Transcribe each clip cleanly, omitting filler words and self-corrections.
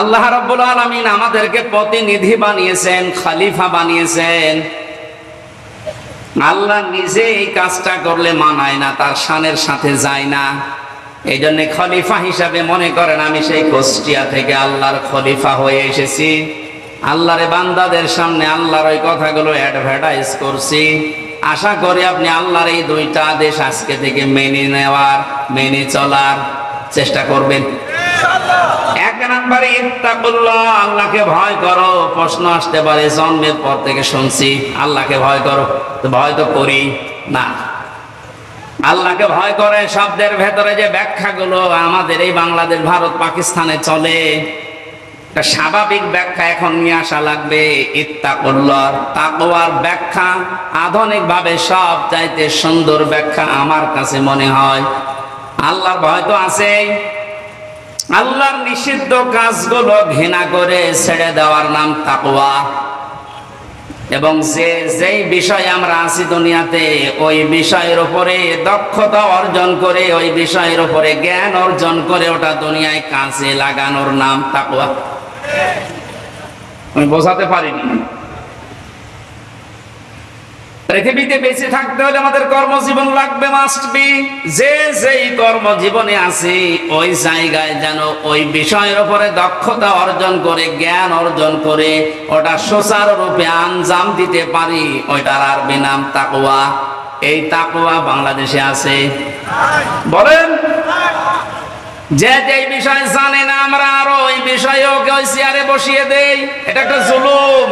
আল্লাহ রাব্বুল আলামিন আমাদেরকে প্রতিনিধি বানিয়েছেন, খলিফা বানিয়েছেন। আল্লাহ নিজে এই কাজটা করলে মানায় না, তার শানের সাথে যায় না। এই জন্য খলিফা হিসাবে মনে করেন আমি সেই কুষ্টিয়া থেকে আল্লাহর খলিফা হয়ে এসেছি। আল্লাহর বান্দাদের সামনে আল্লাহর ওই কথাগুলো অ্যাডভার্টাইজ করছি। আশা করি আপনি আল্লাহর এই দুইটা আদেশ আজকে থেকে মেনে চলার চেষ্টা করবেন। এক নম্বরে ইত্তাকুল্লাহ, আল্লাহকে ভয় করো। প্রশ্ন আসতে পারে, জন্মের পর থেকে শুনছি আল্লাহকে ভয় করো, তো ভয় তো করি না। আল্লাহকে ভয় করে শব্দের ভেতরে যে ব্যাখ্যাগুলো আমাদের এই বাংলাদেশ, ভারত, পাকিস্তানে চলে, একটা স্বাভাবিক ব্যাখ্যা এখন নিয়ে আসা লাগবে। ইত্তাকুল্লাহ, তাকওয়ার ব্যাখ্যা আধুনিক ভাবে সব চাইতে সুন্দর ব্যাখ্যা আমার কাছে মনে হয়। আল্লাহর ভয় তো আছেই, আল্লাহর নিষিদ্ধ কাজগুলো ঘৃণা করে ছেড়ে দেওয়ার নাম তাকওয়া। এবং যেই বিষয়ে আমরা আছি দুনিয়াতে, ওই বিষয়ের উপরে দক্ষতা অর্জন করে, ওই বিষয়ের উপরে জ্ঞান অর্জন করে ওটা দুনিয়ায় কাজে লাগানোর নাম তাকওয়া। আমি বোঝাতে পারিনি। পৃথিবীতে বেঁচে থাকতে হলে আমাদের কর্মজীবন লাগবে, মাস্ট বি। যেই কর্মজীবনে আছে ওই জায়গায় যেন ওই বিষয়ের উপরে দক্ষতা অর্জন করে, জ্ঞান অর্জন করে ওটা সুচারুরূপে আঞ্জাম দিতে পারি, ওইটার আরবি নাম তাকওয়া। এই তাকওয়া বাংলাদেশে আছে? বলেন। যে বিষয় জানে না আমরা আরো ওই বিষয়ে ওকে ওই চেয়ারে বসিয়ে দেই, এটা একটা জুলুম।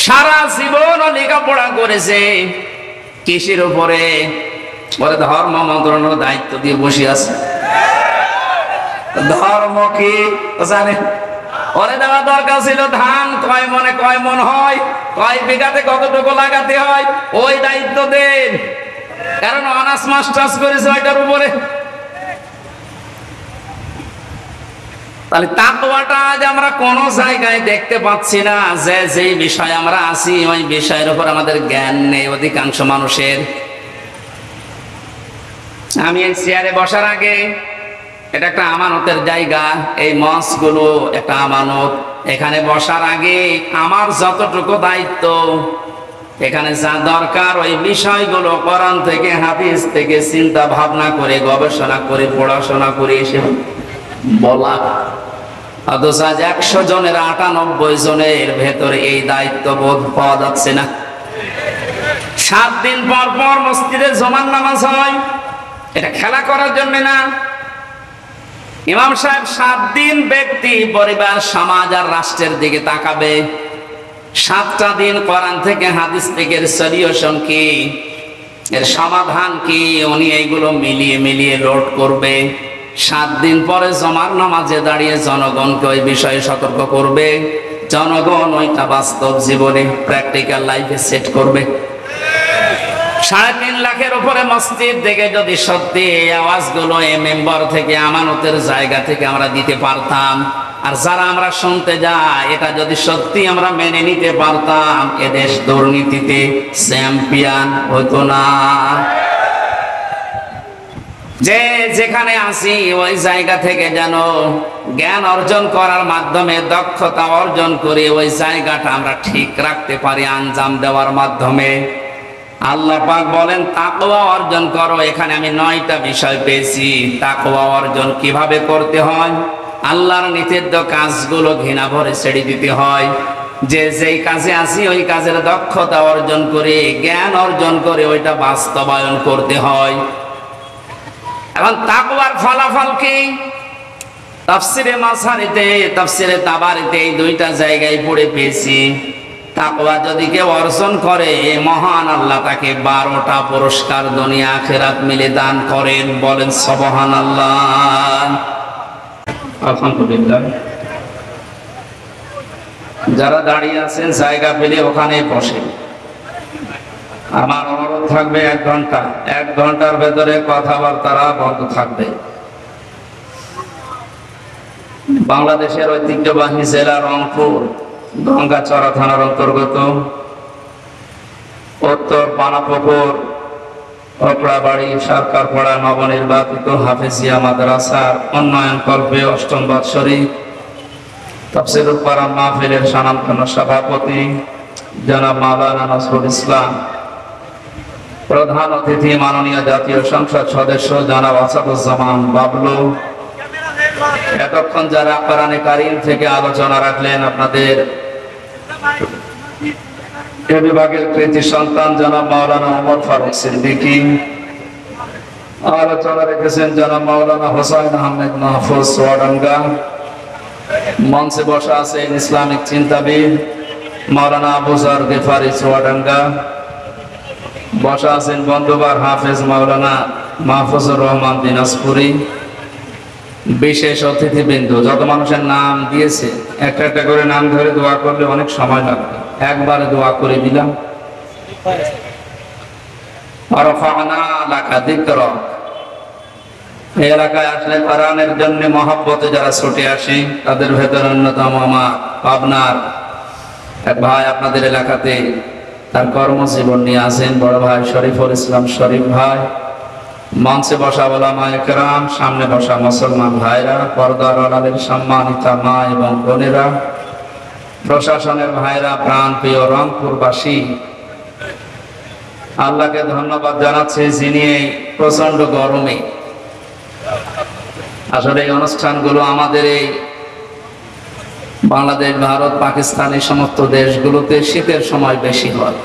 সারা জীবন লেখাপড়া করেছে কৃষির উপরে, ওরে ধর্ম মন্ত্রণালয়ের দায়িত্ব দিয়ে বসে আছে। ধর্ম কি জানে? ওরে দেওয়া দরকার ছিল ধান কয় মনে কয় মন হয়, কয় বিঘাতে কতটুকু লাগাতে হয়, ওই দায়িত্ব দেন। কারণ অনার্স মাস্টার্স করেছে ওইটার উপরে। তাহলে তাকওয়াটা আজ আমরা কোন জায়গায় দেখতে পাচ্ছি না। যেই বিষয় আমরা আছি ওই বিষয়ের উপর আমাদের জ্ঞান নেই অধিকাংশ মানুষের। আমি এই চেয়ারে বসার আগে, এটা একটা আমানতের জায়গা, এই মঞ্চগুলো একটা আমানত। এখানে বসার আগে আমার যতটুকু দায়িত্ব, এখানে যা দরকার ওই বিষয়গুলো কোরআন থেকে, হাদিস থেকে চিন্তা ভাবনা করে, গবেষণা করে, পড়াশোনা করে এসে বলা। অথচ আজ 100 জনের 98 জনের ভেতরে এই দায়িত্ব বোধ পাওয়া যাচ্ছে না। 7 দিন পর পর মসজিদে জুমার নামাজ হয়, এটা খেলা করার জন্য না। ইমাম সাহেব 7 দিন ব্যক্তি, পরিবার, সমাজ আর রাষ্ট্রের দিকে তাকাবে। 7টা দিন কোরআন থেকে, হাদিস থেকে সলিউশন কি, এর সমাধান কি, উনি এইগুলো মিলিয়ে লোড করবে। 7 দিন পরে জমার নামাজে দাঁড়িয়ে জনগণকে ওই বিষয়ে সতর্ক করবে। জনগণ ওইটা বাস্তব জীবনে, প্র্যাকটিক্যাল লাইফে সেট করবে। 3.5 লাখের উপরে মসজিদ থেকে যদি সত্যি এই আওয়াজগুলো এই মেম্বার থেকে, আমানতের জায়গা থেকে আমরা দিতে পারতাম, আর যারা আমরা শুনতে যাই এটা যদি সত্যি আমরা মেনে নিতে পারতাম, এদেশ দুর্নীতিতে চ্যাম্পিয়ন হতো না। যেখানে আছি ওই জায়গা থেকে যেন জ্ঞান অর্জন করার মাধ্যমে, দক্ষতা অর্জন করে ওই জায়গাটা আমরা ঠিক রাখতে পারি আঞ্জাম দেওয়ার মাধ্যমে। আল্লাহ পাক বলেন তাকওয়া অর্জন করো। এখানে আমি 9টা বিষয় পেয়েছি। তাকওয়া অর্জন কিভাবে করতে হয়? আল্লাহর নিষিদ্ধ কাজগুলো ঘৃণা ভরে ছেড়ে দিতে হয়। যেই কাজে আছি ওই কাজের দক্ষতা অর্জন করে, জ্ঞান অর্জন করে ওইটা বাস্তবায়ন করতে হয়। এখন তাকওয়ার ফলাফল কি? তাফসিরে মাসারিতে, তাফসিরে তাবারিতে এই 2টা জায়গায় পড়ে পেয়েছি। তাকওয়া যদি কেউ অর্জন করে, মহান আল্লাহ তাকে 12টা পুরস্কার দুনিয়া আখিরাত মিলে দান করেন। বলেন সুবহানাল্লাহ। আলহামদুলিল্লাহ। যারা দাঁড়িয়ে আছেন জায়গা পেলে ওখানে বসে। আমার অনুরোধ থাকবে 1 ঘন্টা, 1 ঘন্টার ভেতরে কথাবার্তা বন্ধ থাকবে। বাংলাদেশের ঐতিহ্যবাহী জেলা রংপুর, গঙ্গাচড়া থানার অন্তর্গত উত্তর পানাপুকুর ওপড়াবাড়ি সরকারপাড়া নবনির্বাচিত হাফেজিয়া মাদ্রাসার উন্নয়ন কল্পে ৮ম বাৎসরিক তাফসীরুল কোরআন মাহফিলের স্বনামধন্য সভাপতি জনাব মাওলানা নজরুল ইসলাম, প্রধান অতিথি মাননীয় জাতীয় সংসদ সদস্য জনাব আসাদুজ্জামান বাবলু, এতক্ষণ যারা কোরআনে কারীম থেকে আলোচনা রাখলেন, আপনাদের এ বিভাগের কৃতি সন্তান জনাব মাওলানা ওমর ফারুক সিদ্দিকী, আলোচনা রেখেছেন জনাব মাওলানা হোসাইন আহমেদ মাহফুজ চুয়াডাঙ্গা, মঞ্চে বসা আছেন ইসলামিক চিন্তাবিদ মাওলানা আবু যর গিফারি চুয়াডাঙ্গা, বসা আছেন বন্ধুবার হাফেজ মাওলানা মাহফুজুর রহমান দিনাজপুরি, বিশেষ অতিথিবৃন্দ, যত মানুষের নাম দিয়েছে একটা একটা করে নাম ধরে দোয়া করলে অনেক সময় লাগবে, একবারে দোয়া করে দিলাম। রাফা'না লাকা যিকরাক, এই এলাকায় আসলে কোরআনের জন্য মহব্বতে যারা ছুটে আসে, তাদের ভেতর অন্যতম আমার পাবনার এক ভাই আপনাদের এলাকাতে তার কর্মজীবন নিয়ে আসেন, বড় ভাই শরীফুল ইসলাম শরীফ ভাই, মঞ্চে বসা ওলামায়ে কেরাম, সামনে বসা মুসলমান ভাইরা, পর্দার আড়ালের সম্মানিতা মা এবং বোনেরা, প্রশাসনের ভাইরা, প্রাণ প্রিয় রংপুরবাসী, আল্লাহকে ধন্যবাদ জানাচ্ছি যিনি এই প্রচন্ড গরমে, আসলে এই অনুষ্ঠানগুলো আমাদের এই বাংলাদেশ, ভারত, পাকিস্তান এই সমস্ত দেশগুলোতে শীতের সময় বেশি হয়,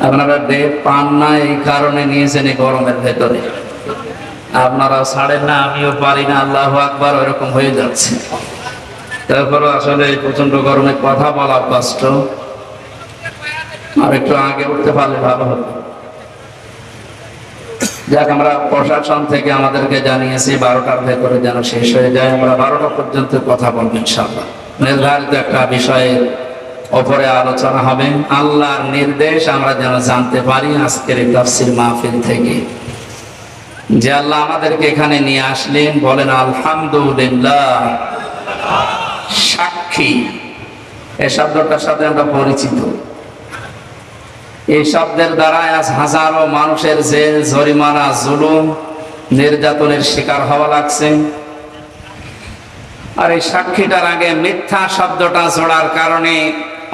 আপনারা দেখ পান না, এই কারণে নিয়েছেন এই গরমের ভেতরে, আপনারা ছাড়েন না, আমিও পারি না, আল্লাহু আকবার, ওইরকম হয়ে যাচ্ছে। তারপরে আসলে প্রচন্ড গরমে কথা বলা কষ্ট, আর একটু আগে উঠতে পারলে ভালো হতো। যাক, আমরা প্রশাসন থেকে আমাদেরকে জানিয়েছি 12টার ভেতরে যেন শেষ হয়ে যায়, আমরা 12টা পর্যন্ত কথা বলবো ইনশাআল্লাহ। নির্ধারিত একটা বিষয়ের ওপরে আলোচনা হবে, আল্লাহর নির্দেশ আমরা যেন জানতে পারি আজকের এই তাফসীর মাহফিল থেকে, যে আল্লাহ আমাদেরকে এখানে নিয়ে আসলেন। বলেন আলহামদুলিল্লাহ। সাক্ষী, এই শব্দটার সাথে আমরা পরিচিত, এই শব্দের দ্বারা আজ হাজারো মানুষের জেল, জরিমানা, জুলুম, নির্যাতনের শিকার হওয়া লাগছে। আর এই সাক্ষীটার আগে মিথ্যা শব্দটা জোড়ার কারণে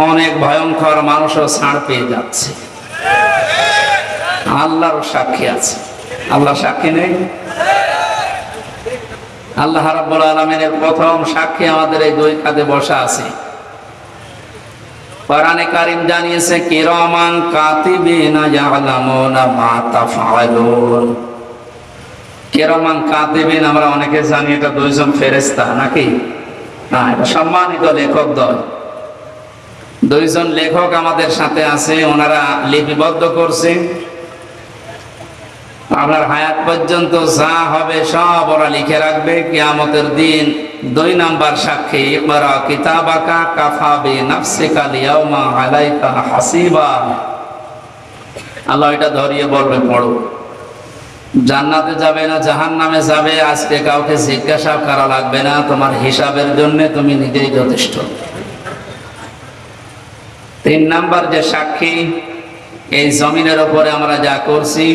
অনেক ভয়ঙ্কর মানুষও ছাড় পেয়ে যাচ্ছে। আল্লাহর সাক্ষী আছে, আল্লাহ সাক্ষী নেই? আল্লাহ রাব্বুল আলামিনের প্রথম সাক্ষী আমাদের এই দুই কাঁধে বসা আছে। কোরআনে কারীম জানিয়েছে কিরামান কাতিবিনা ইয়ালামুনা মা তাফআলুন। কিরামান কাতিবিন আমরা অনেকে জানি এটা দুইজন ফেরেশতা, নাকি না? এটা সম্মানিত লেখক দল, দুইজন লেখক আমাদের সাথে আছে, ওনারা লিপিবদ্ধ করছে আপনার হায়াত পর্যন্ত যা হবে সব ওরা লিখে রাখবে। কিয়ামতের দিন 2 নাম্বার সাক্ষী, ইকরা কিতাবাকা কাফা বিনাফসিকা আল-ইয়াওমা আলাইকা হাসিবা। আল্লাহ এটা ধরিয়ে বলবে, পড়ো, জান্নাতে যাবে না জাহান্নামে যাবে আজকে কাউকে জিজ্ঞাসা করা লাগবে না, তোমার হিসাবের জন্য তুমি নিজেই যথেষ্ট। 3 নাম্বার যে সাক্ষী, এই জমিনের উপরে আমরা যা করছি,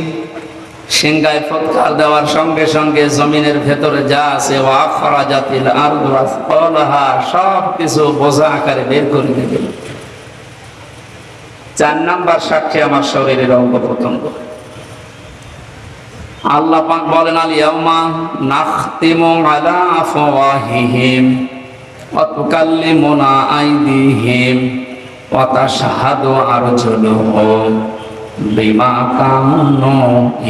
সিংহায় ফুৎকার দেওয়ার সঙ্গে সঙ্গে জমিনের ভেতরে যা আছে ওয়াখরাজাতিল আরদু আসফালাহা, সব কিছু বোঝা আকারে বের করে দেবে। 4 নাম্বার সাক্ষী আমার শরীরের অঙ্গ প্রত্যঙ্গ। আল্লাহ পাক বলেন আল ইয়াউমা নাখতিমু আলা আফওয়াহিহিম ওয়া তুকাল্লিমুনা আইদিহিম ওয়া তাশহাদু আরজুলুহুম বিমা কানু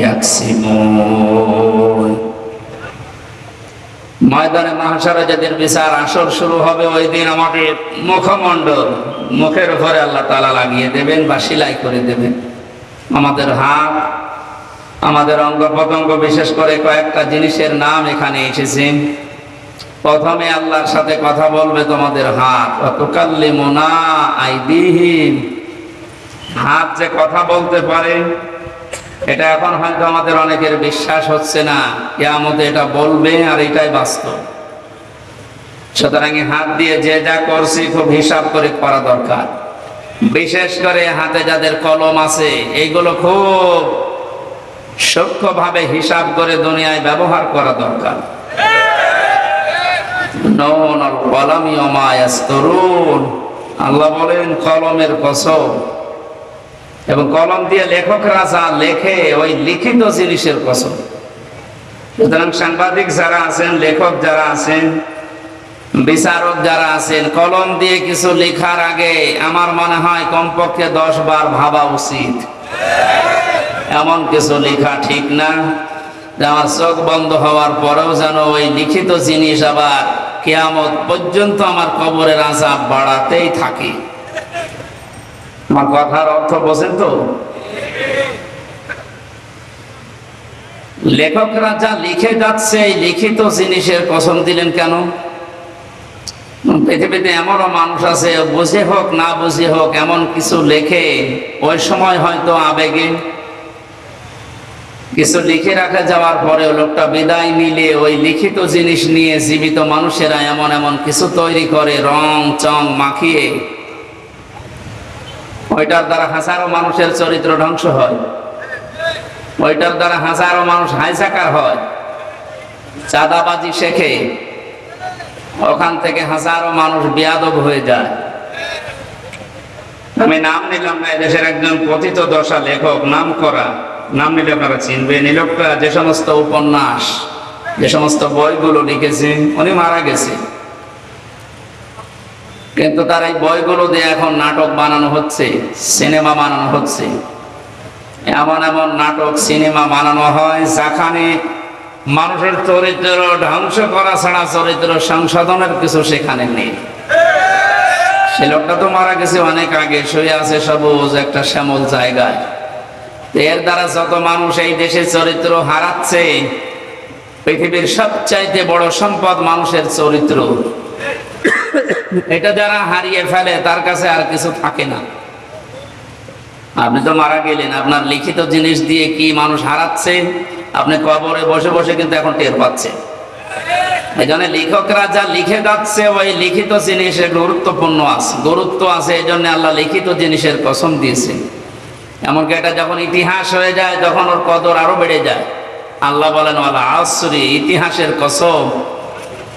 ইয়াকসিবুন। ময়দানে মাহশারে যেদিন বিচার আসর শুরু হবে, ওই দিন আমাদের মুখমণ্ডল, মুখের উপরে আল্লাহ তাআলা লাগিয়ে দেবেন বা সেলাই করে দেবেন। আমাদের হাত, আমাদের অঙ্গ প্রত্যঙ্গ, বিশেষ করে কয়েকটা জিনিসের নাম এখানে এসেছে। প্রথমে আল্লাহর সাথে কথা বলবে তোমাদের হাত, ওয়া তুকাল্লিমুনা আইদিহিম। হাত যে কথা বলতে পারে, এটা এখন হয়তো আমাদের অনেকের বিশ্বাস হচ্ছে না। কিয়ামতে এটা বলবে, আর এটাই বাস্তব। সুতরাং হাত দিয়ে যে যা করছি খুব হিসাব করে করা দরকার। বিশেষ করে হাতে যাদের কলম আছে এইগুলো খুব সূক্ষ্মভাবে হিসাব করে দুনিয়ায় ব্যবহার করা দরকার। নুনুল কলামি ওয়া মা ইয়াসতুরুন, আল্লাহ বলেন কলমের কসম। এবং কলম দিয়ে লেখকরা যা লেখে ওই লিখিত জিনিসের কসম। সুতরাং সাংবাদিক যারা আছেন, লেখক যারা আছেন, বিচারক যারা আছেন, কলম দিয়ে কিছু লেখার আগে আমার মনে হয় কমপক্ষে 10 বার ভাবা উচিত। এমন কিছু লেখা ঠিক না যে আমার চোখ বন্ধ হওয়ার পরেও যেন ওই লিখিত জিনিস আবার কিয়ামত পর্যন্ত আমার কবরের আযাব বাড়াতেই থাকে। আমার কথার অর্থ বোঝেন তো? লেখকরা যা লিখে যাচ্ছে এই লিখিত জিনিসের কসম দিলেন কেন? পৃথিবীতে এমনও মানুষ আছে বুঝে হোক না বুঝে হোক এমন কিছু লেখে, ওই সময় হয়তো আবেগে কিছু লিখে রাখা যাওয়ার পরে লোকটা বিদায় নিলে ওই লিখিত জিনিস নিয়ে জীবিত মানুষেরা এমন এমন কিছু তৈরি করে রং চং মাখিয়ে, ওইটার দ্বারা হাজারো মানুষের চরিত্র ধ্বংস হয়, ওইটার দ্বারা হাজারো মানুষ হাইজাকার হয়, চাঁদাবাজি শেখে, ওখান থেকে হাজারো মানুষ বেয়াদব হয়ে যায়। আমি নাম নিলাম না, এদেশের একজন পতিত দশা লেখক, নাম করা, নাম নিলে আপনারা চিনবেন। এই লোকটা যে সমস্ত উপন্যাস, যে সমস্ত বইগুলো লিখেছে, উনি মারা গেছে, কিন্তু তার এই বইগুলো দিয়ে এখন নাটক বানানো হচ্ছে, সিনেমা বানানো হচ্ছে। এমন এমন নাটক সিনেমা বানানো হয় যেখানে মানুষের চরিত্র ধ্বংস করা ছাড়া চরিত্র সংশোধনের কিছু সেখানে নেই। সে লোকটা তো মারা গেছে অনেক আগে, শুয়ে আছে সবুজ একটা শ্যামল জায়গায়। এর দ্বারা যত মানুষ এই দেশের চরিত্র হারাচ্ছে, পৃথিবীর সবচাইতে বড় সম্পদ মানুষের চরিত্র। এটা যারা হারিয়ে ফেলে তার কাছে আর কিছু থাকে না। আপনি তো মারা গেলেন, আপনার লিখিত জিনিস দিয়ে কি মানুষ হারাচ্ছে আপনি কবরে বসে বসে কিন্তু এখন টের পাচ্ছেন। এই জন্য লেখকরা যা লিখে যাচ্ছে ওই লিখিত জিনিসের গুরুত্ব আছে। এই জন্য আল্লাহ লিখিত জিনিসের কসম দিয়েছেন। এমনকি এটা যখন ইতিহাস হয়ে যায় তখন ওর কদর আরো বেড়ে যায়। আল্লাহ বলেন ওয়াল আসরি, ইতিহাসের কসম।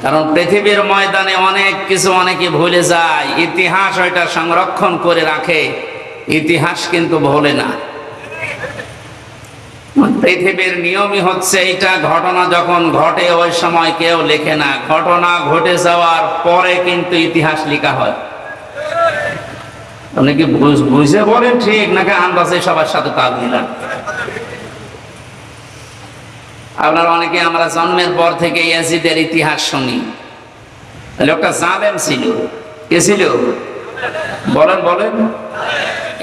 কারণ পৃথিবীর ময়দানে অনেক কিছু অনেকে ভুলে যায়, ইতিহাস ওইটা সংরক্ষণ করে রাখে। ইতিহাস কিন্তু ভোলে না। পৃথিবীর নিয়মই হচ্ছে এইটা, ঘটনা যখন ঘটে ওই সময় কেউ লেখে না, ঘটনা ঘটে যাওয়ার পরে কিন্তু ইতিহাস লেখা হয়। আপনি কি বুঝে বলেন ঠিক নাকি আন্দাজে সবার সাথে তাল মিলান? আপনারা অনেকে আমরা জন্মের পর থেকে ইয়াজিদের ইতিহাস শুনি। লোকটা জালেম ছিল। কে ছিল? বলেন বলেন।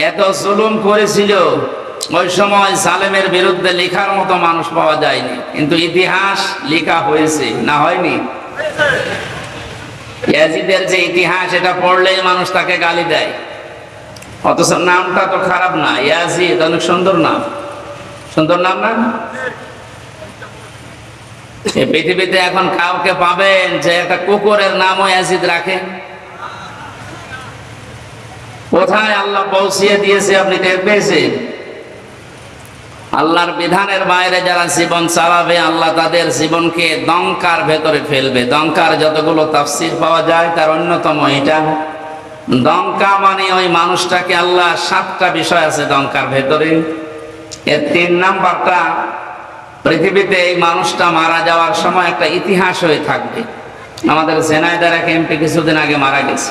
এত জুলুম করেছিল, ওই সময় জালেমের বিরুদ্ধে লেখার মতো মানুষ পাওয়া যায়নি, কিন্তু ইতিহাস লেখা হয়েছে, না হয়নি? ইয়াজিদের যে ইতিহাস, এটা পড়লেই মানুষ তাকে গালি দেয়, অথচ নামটা তো খারাপ না। ইয়াজিদ অনেক সুন্দর নাম, সুন্দর নাম না? এই পৃথিবীতে এখন কাউকে পাবেন যে একটা কুকুরের নামও ইয়াজিদ রাখে? কোথায় আল্লাহ পৌঁছিয়ে দিয়েছে আপনি টের পেয়েছেন? আল্লাহর বিধানের বাইরে যারা জীবন চালাবে, আল্লাহ তাদের জীবনকে দঙ্কার ভেতরে ফেলবে। দঙ্কার যতগুলো তাফসীর পাওয়া যায় তার অন্যতম এটা। দঙ্কা মানে ওই মানুষটাকে আল্লাহ 7টা বিষয় আছে দঙ্কার ভেতরে। এর 3 নাম্বারটা পৃথিবীতে এই মানুষটা মারা যাওয়ার সময় একটা ইতিহাস হয়ে থাকবে। আমাদের ঝিনাইদহের এক এমপি কিছুদিন আগে মারা গেছে,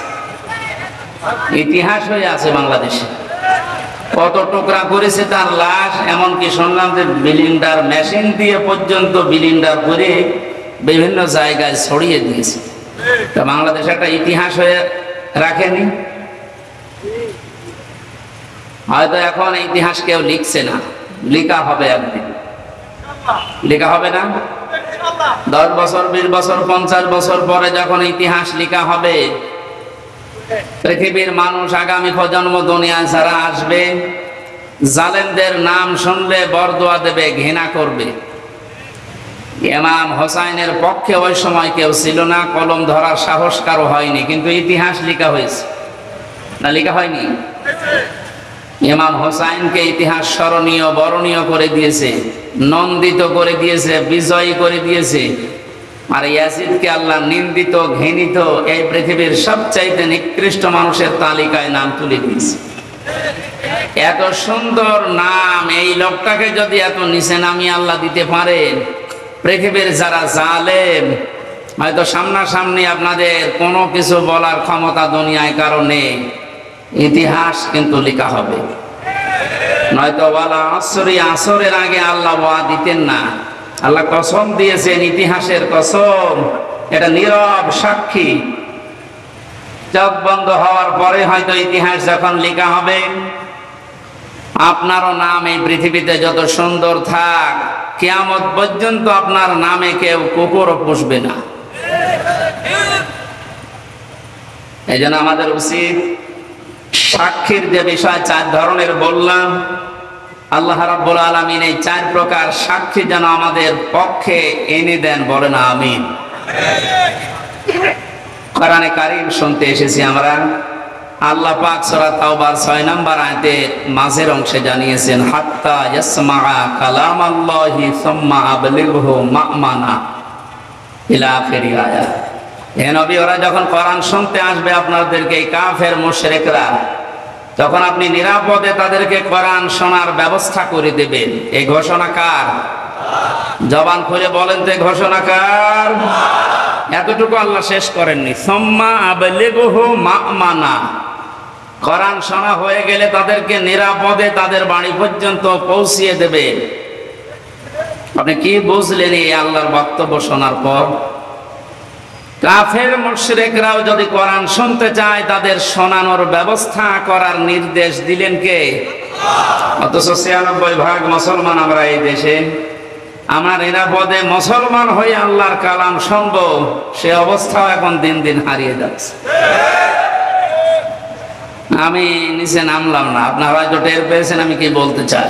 ইতিহাস হয়ে আছে বাংলাদেশে। কত টুকরা করেছে তার লাশ, এমনকি শুনলাম যে বিলিন্ডার মেশিন দিয়ে পর্যন্ত বিলিন্ডার করে বিভিন্ন জায়গায় ছড়িয়ে দিয়েছে। তা বাংলাদেশে একটা ইতিহাস হয়ে রাখেনি। হয়তো এখন ইতিহাস কেউ লিখছে না, লেখা হবে একদিন। লেখা হবে না? 10 বছর, 20 বছর, 50 বছর পরে যখন ইতিহাস লেখা হবে, পৃথিবীর মানুষ আগামী প্রজন্ম দুনিয়ায় যারা আসবে, জালেমদের নাম শুনলে বরদোয়া দেবে, ঘৃণা করবে। ইমাম হোসাইনের পক্ষে ওই সময় কেউ ছিল না, কলম ধরার সাহস কারো হয়নি, কিন্তু ইতিহাস লেখা হয়েছে না? লেখা হয়নি? ইমাম হোসাইনকে ইতিহাস স্মরণীয় বরণীয় করে দিয়েছে, নন্দিত করে দিয়েছে, বিজয়ী করে দিয়েছে। আর ইয়াজিদকে আল্লাহ নিন্দিত, ঘৃণিত, এই পৃথিবীর সবচাইতে নিকৃষ্ট মানুষের তালিকায় নাম তুলে দিয়েছে। এত সুন্দর নাম এই লোকটাকে যদি এত নিচে নামিয়ে আল্লাহ দিতে পারেন, পৃথিবীর যারা জালেম, হয়তো সামনাসামনি আপনাদের কোনো কিছু বলার ক্ষমতা দুনিয়ায় কারণে ইতিহাস কিন্তু লেখা হবে। নয়তো ওয়ালা আসরি, আসরের আগে আল্লাহ ওয়া দিতেন না। আল্লাহ কসম দিয়েছেন, ইতিহাসের কসম, এটা নীরব সাক্ষী। চোখ বন্ধ হওয়ার পরে হয়তো ইতিহাস যখন লেখা হবে, আপনারও নাম এই পৃথিবীতে যত সুন্দর থাক, কিয়ামত পর্যন্ত আপনার নামে কেউ কুকুরও পুষবে না। এই জন্য আমাদের উচিত সাক্ষীর যে বিষয় 4 ধরনের বললাম, আল্লাহ রাব্বুল আলামিন এই 4 প্রকার সাক্ষী যেন আমাদের পক্ষে এনে দেন, বলেন আমিন। কোরআনে কারীম শুনতে এসেছি আমরা, আল্লাহ পাক সূরা তাওবার 6 নম্বর আয়াতের মাঝের অংশে জানিয়েছেন, হাত্তা ইয়াসমাআ কালামাল্লাহি সুম্মা আবলিগহু মা'মানা ইলা আখিরি আয়াত। হে নবী, ওরা যখন কোরআন শুনতে আসবে আপনাদেরকে, এই কাফের মুশরিকরা, তখন আপনি নিরাপদে তাদেরকে কোরআন শোনার ব্যবস্থা করে দেবেন। এই ঘোষণা কার? জবান খুলে বলেন তো, ঘোষণা কার? এতটুকু আল্লাহ শেষ করেননি, সুম্মা আবলিগহু মা'মানা। কোরআন শোনা হয়ে গেলে তাদেরকে নিরাপদে তাদের বাড়ি পর্যন্ত পৌঁছিয়ে দেবেন। আপনি কি বুঝলেন এই আল্লাহর বক্তব্য শোনার পর? কাফের মুশরিকরাও যদি কোরআন শুনতে চায়, তাদের শোনানোর ব্যবস্থা করার নির্দেশ দিলেন কে? অথচ 96% মুসলমান আমরা এই দেশে। আমরা নিরাপদে মুসলমান হয়ে আল্লাহর কালাম শুনবো, সে অবস্থাও এখন দিন দিন হারিয়ে যাচ্ছে। আমি নিচে নামলাম না, আপনারা হয়তো টের পেয়েছেন আমি কি বলতে চাই।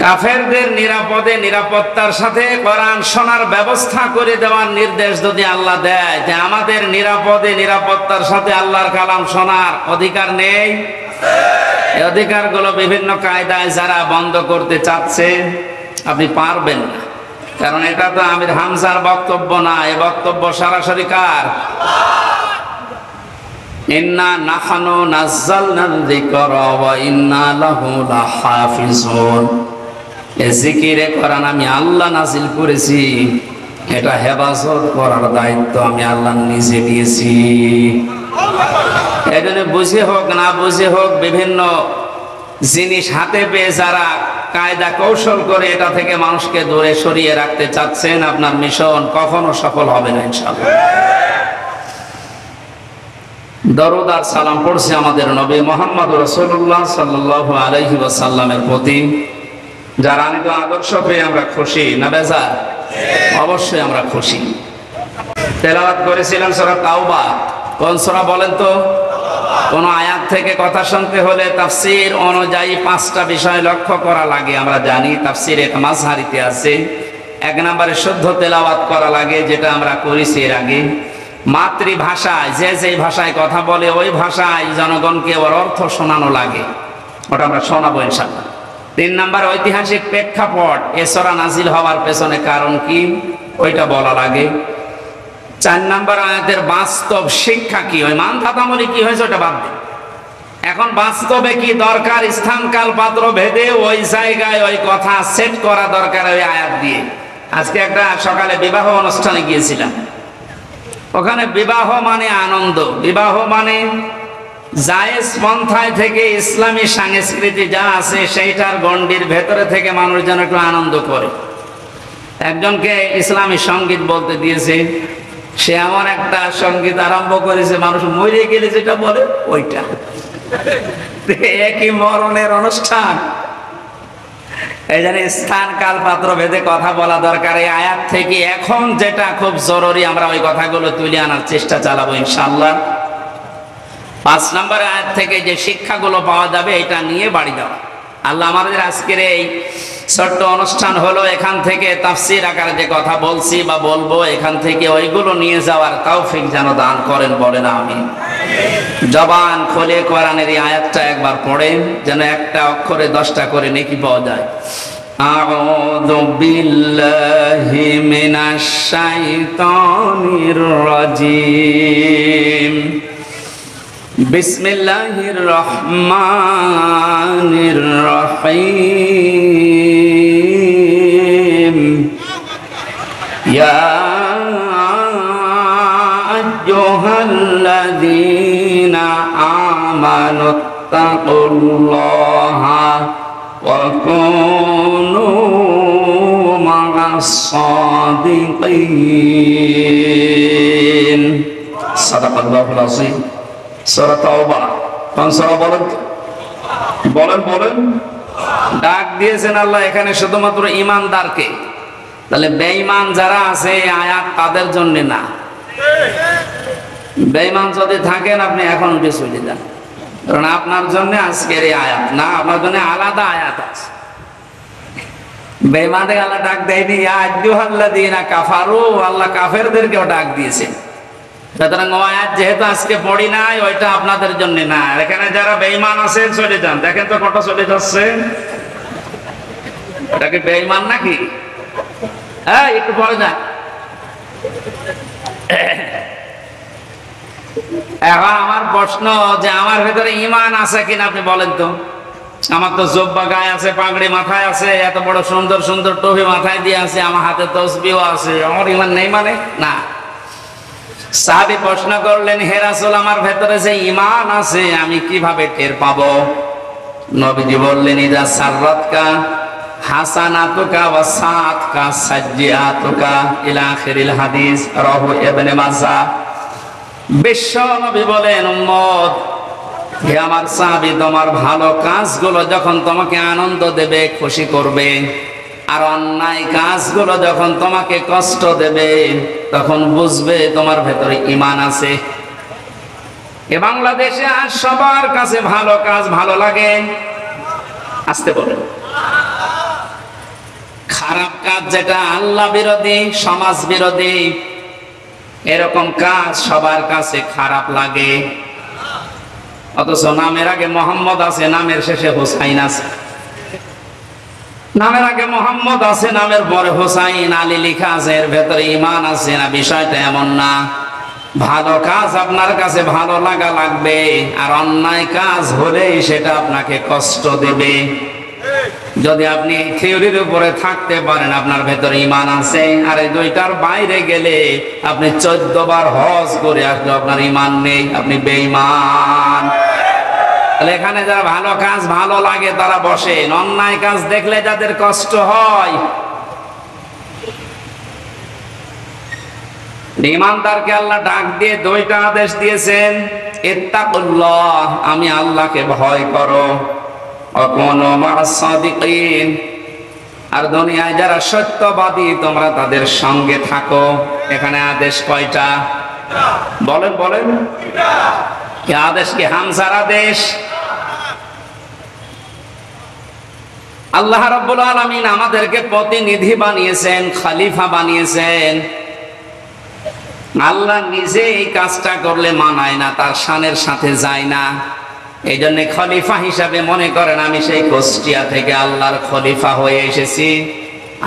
কাফেরদের নিরাপদে, নিরাপত্তার সাথে কোরআন শোনার ব্যবস্থা করে দেওয়ার নির্দেশ যদি আল্লাহ দেয়, যে আমাদের নিরাপদে, নিরাপত্তার সাথে আল্লাহর কালাম শোনার অধিকার নেই, এই অধিকারগুলো বিভিন্ন কায়দায় যারা বন্ধ করতে চাচ্ছে, আপনি পারবেন না। কারণ এটা তো আমির হামজার বক্তব্য না, এই বক্তব্য সরাসরি কার? ইন্না নাহনু নাযালনা যিকরা ওয়া ইন্না লাহু লাহাফিজুন। এই জিকিরে কোরআন আমি আল্লাহ নাযিল করেছি, এটা হেফাজত করার দায়িত্ব আমি আল্লাহ নিজে নিয়েছি। এজন্য বুঝে হোক না বুঝে হোক, বিভিন্ন জিনিস হাতে পেয়ে যারা কায়দা কৌশল করে এটা থেকে মানুষকে দূরে সরিয়ে রাখতে চাচ্ছেন, আপনার মিশন কখনো সফল হবে না ইনশাআল্লাহ। দরুদ আর সালাম পড়ছি আমাদের নবী মুহাম্মদ রাসূলুল্লাহ সাল্লাল্লাহু আলাইহি ওয়াসাল্লামের প্রতি, যার আনিত আদর্শ পেয়ে আমরা খুশি না বেজার? অবশ্যই আমরা খুশি। তেলাওয়াত করেছিলাম সূরা তাওবা। কোন সূরা বলেন তো? কোন আয়াত থেকে কথা শুনতে হলে তাফসীর অনুযায়ী 5টা বিষয় লক্ষ্য করা লাগে। আমরা জানি তাফসীর এক মাযহারিতে আছে। 1 নম্বরে শুদ্ধ তেলাওয়াত করা লাগে, যেটা আমরা করেছি এর আগে। মাতৃভাষায়, যে ভাষায় কথা বলে ওই ভাষায় জনগণকে ওর অর্থ শোনানো লাগে, ওটা আমরা শোনাবো ইনশাআল্লাহ। 3 নম্বর ঐতিহাসিক প্রেক্ষাপট, এ সূরা নাজিল হওয়ার পেছনে কারণ কি, ওইটা বলা লাগে। 4 নম্বর আয়াতের বাস্তব শিক্ষা কি, ওই মানধাতামলি কি হয়েছে ওটা বাদ দিন। এখন বাস্তবে কি দরকার, স্থান কাল পাত্র ভেদে ওই জায়গায় ওই কথা সেট করা দরকার ওই আয়াত দিয়ে। আজকে একটা সকালে বিবাহ অনুষ্ঠানে গিয়েছিলাম, ওখানে বিবাহ মানে আনন্দ, বিবাহ মানে জায়েজ পন্থায় থেকে ইসলামী সংস্কৃতি যা আছে সেইটার গণ্ডির ভেতরে থেকে মানুষ যেন একটু আনন্দ করে। একজনকে ইসলামী সঙ্গীত বলতে দিয়েছে, সে এমন একটা সঙ্গীত আরম্ভ করেছে, মানুষ মরে গেলে যেটা বলে ওইটা। একই মরণের অনুষ্ঠান। এই জন্য স্থান কাল পাত্র ভেদে কথা বলা দরকার। এই আয়াত থেকে এখন যেটা খুব জরুরি, আমরা ওই কথাগুলো তুলে আনার চেষ্টা চালাবো ইনশাআল্লাহ। 5 নম্বর আয়াত থেকে যে শিক্ষাগুলো পাওয়া যাবে, এটা নিয়ে বাড়ি দেওয়া। আল্লাহ আমাদের আজকের এই ছোট্ট অনুষ্ঠান হলো, এখান থেকে তাফসীর আকারে যে কথা বলছি বা বলবো এখান থেকে ওইগুলো নিয়ে যাওয়ার তৌফিক যেন দান করেন, বলেন আমিন। জবান খুলে কোরআনের এই আয়াতটা একবার পড়েন, যেন একটা অক্ষরে 10টা করে নেকি পাওয়া যায়। আউযু বিল্লাহি মিনাশ শাইতানির রাজিম। বিসমিল্লাহির রহমানির রহিম। ইয়া আইয়ুহাল্লাযীনা আমানুত্তাকুল্লাহা ওয়া কুনু মা'আস সাদিকিন। সাদাকাল্লাহুল আযীম। সূরা তাওবা। কোন সূরা বলেন? বলেন। ডাক দিয়েছেন আল্লাহ এখানে শুধুমাত্র ঈমানদারকে। তাহলে বেঈমান যারা আছে আয়াত তাদের জন্য না। বেঈমান যদি থাকেন আপনি এখন উঠে চলে যান, কারণ আপনার জন্য আজকের এই আয়াত না, আপনার জন্য আলাদা আয়াত আছে। বেঈমানদের আল্লাহ ডাক দেয়নি, ইয়া আইয়ুহাল্লাযীনা কাফারু, আল্লাহ কাফেরদেরকেও ডাক দিয়েছেন। সুতরাং ওই আয়াত যেহেতু আজকে পড়ি নাই, ওইটা আপনাদের জন্য না। এখানে যারা বেঈমান আছে চলে যান। দেখেন তো কত চলে যাচ্ছে। এটা কি বেঈমান নাকি? হ্যাঁ, একটু পরে যান। এখন আমার প্রশ্ন যে আমার ভেতরে ঈমান আছে কিনা আপনি বলেন তো। আমার তো জুব্বা গায়ে আছে, পাগড়ি মাথায় আছে, এত বড় সুন্দর সুন্দর টুপি মাথায় দিয়ে আছে, আমার হাতে তসবিহও আছে, আমার ঈমান নেই মানে? না। সাহাবী প্রশ্ন করলেন, হে রাসূল, আমার ভেতরে যে ঈমান আছে আমি কিভাবে টের পাবো? নবীজি বললেন, ইযা সাররাতকা হাসানাতুকা ওয়া সাআতকা সাজ্জিআতুকা ইলা আখিরিল হাদিস, রাহু ইবনে মাজাহ। বিশ্ব নবী বলেন, উম্মত, হে আমার সাহাবী, তোমার ভালো কাজগুলো যখন তোমাকে আনন্দ দেবে, খুশি করবে, আর অন্যায় কাজগুলো যখন তোমাকে কষ্ট দেবে, তখন বুঝবে তোমার ভেতরে ঈমান আছে। এ বাংলাদেশে আজ সবার কাছে ভালো কাজ ভালো লাগে, আসতে বলেন। খারাপ কাজ যেটা আল্লাহ বিরোধী, সমাজ বিরোধী, এরকম কাজ সবার কাছে খারাপ লাগে। অথচ নামের আগে মোহাম্মদ আছে, নামের শেষে হোসাইন আছে। নামের আগে মোহাম্মদ আছে, নামের পরে হোসাইন আলী লেখা আছে, এর ভেতরে ঈমান আছে না? বিষয়টা এমন না। ভালো কাজ আপনার কাছে ভালো লাগা লাগবে, আর অন্যায় কাজ হলেই সেটা আপনাকে কষ্ট দেবে। যদি আপনি থিওরির উপরে থাকতে পারেন আপনার ভেতরে ঈমান আছে, আর এই দুইটার বাইরে গেলে আপনি 14 বার হজ করে আসলে আপনার ঈমান নেই, আপনি বেঈমান। তাহলে এখানে যারা ভালো কাজ ভালো লাগে তারা বসেন, অন্যায় কাজ দেখলে যাদের কষ্ট হয়, ঈমানদারকে আল্লাহ ডাক দিয়ে 2টা আদেশ দিয়েছেন। ইত্তাকুল্লাহ, আমি আল্লাহকে ভয় করো, ওয়া কুনু মা'আস সাদিকিন, আর দুনিয়ায় যারা সত্যবাদী তোমরা তাদের সঙ্গে থাকো। এখানে আদেশ কয়টা? বলেন। কি আদেশ? কি হামজার আদেশ? আল্লাহ রাব্বুল আলামিন আমাদেরকে প্রতিনিধি বানিয়েছেন, খলিফা বানিয়েছেন। আল্লাহ নিজে এই কাজটা করলে মানায় না, তার শানের সাথে যায় না। এই জন্য খলিফা হিসাবে মনে করেন আমি সেই কুষ্টিয়া থেকে আল্লাহর খলিফা হয়ে এসেছি।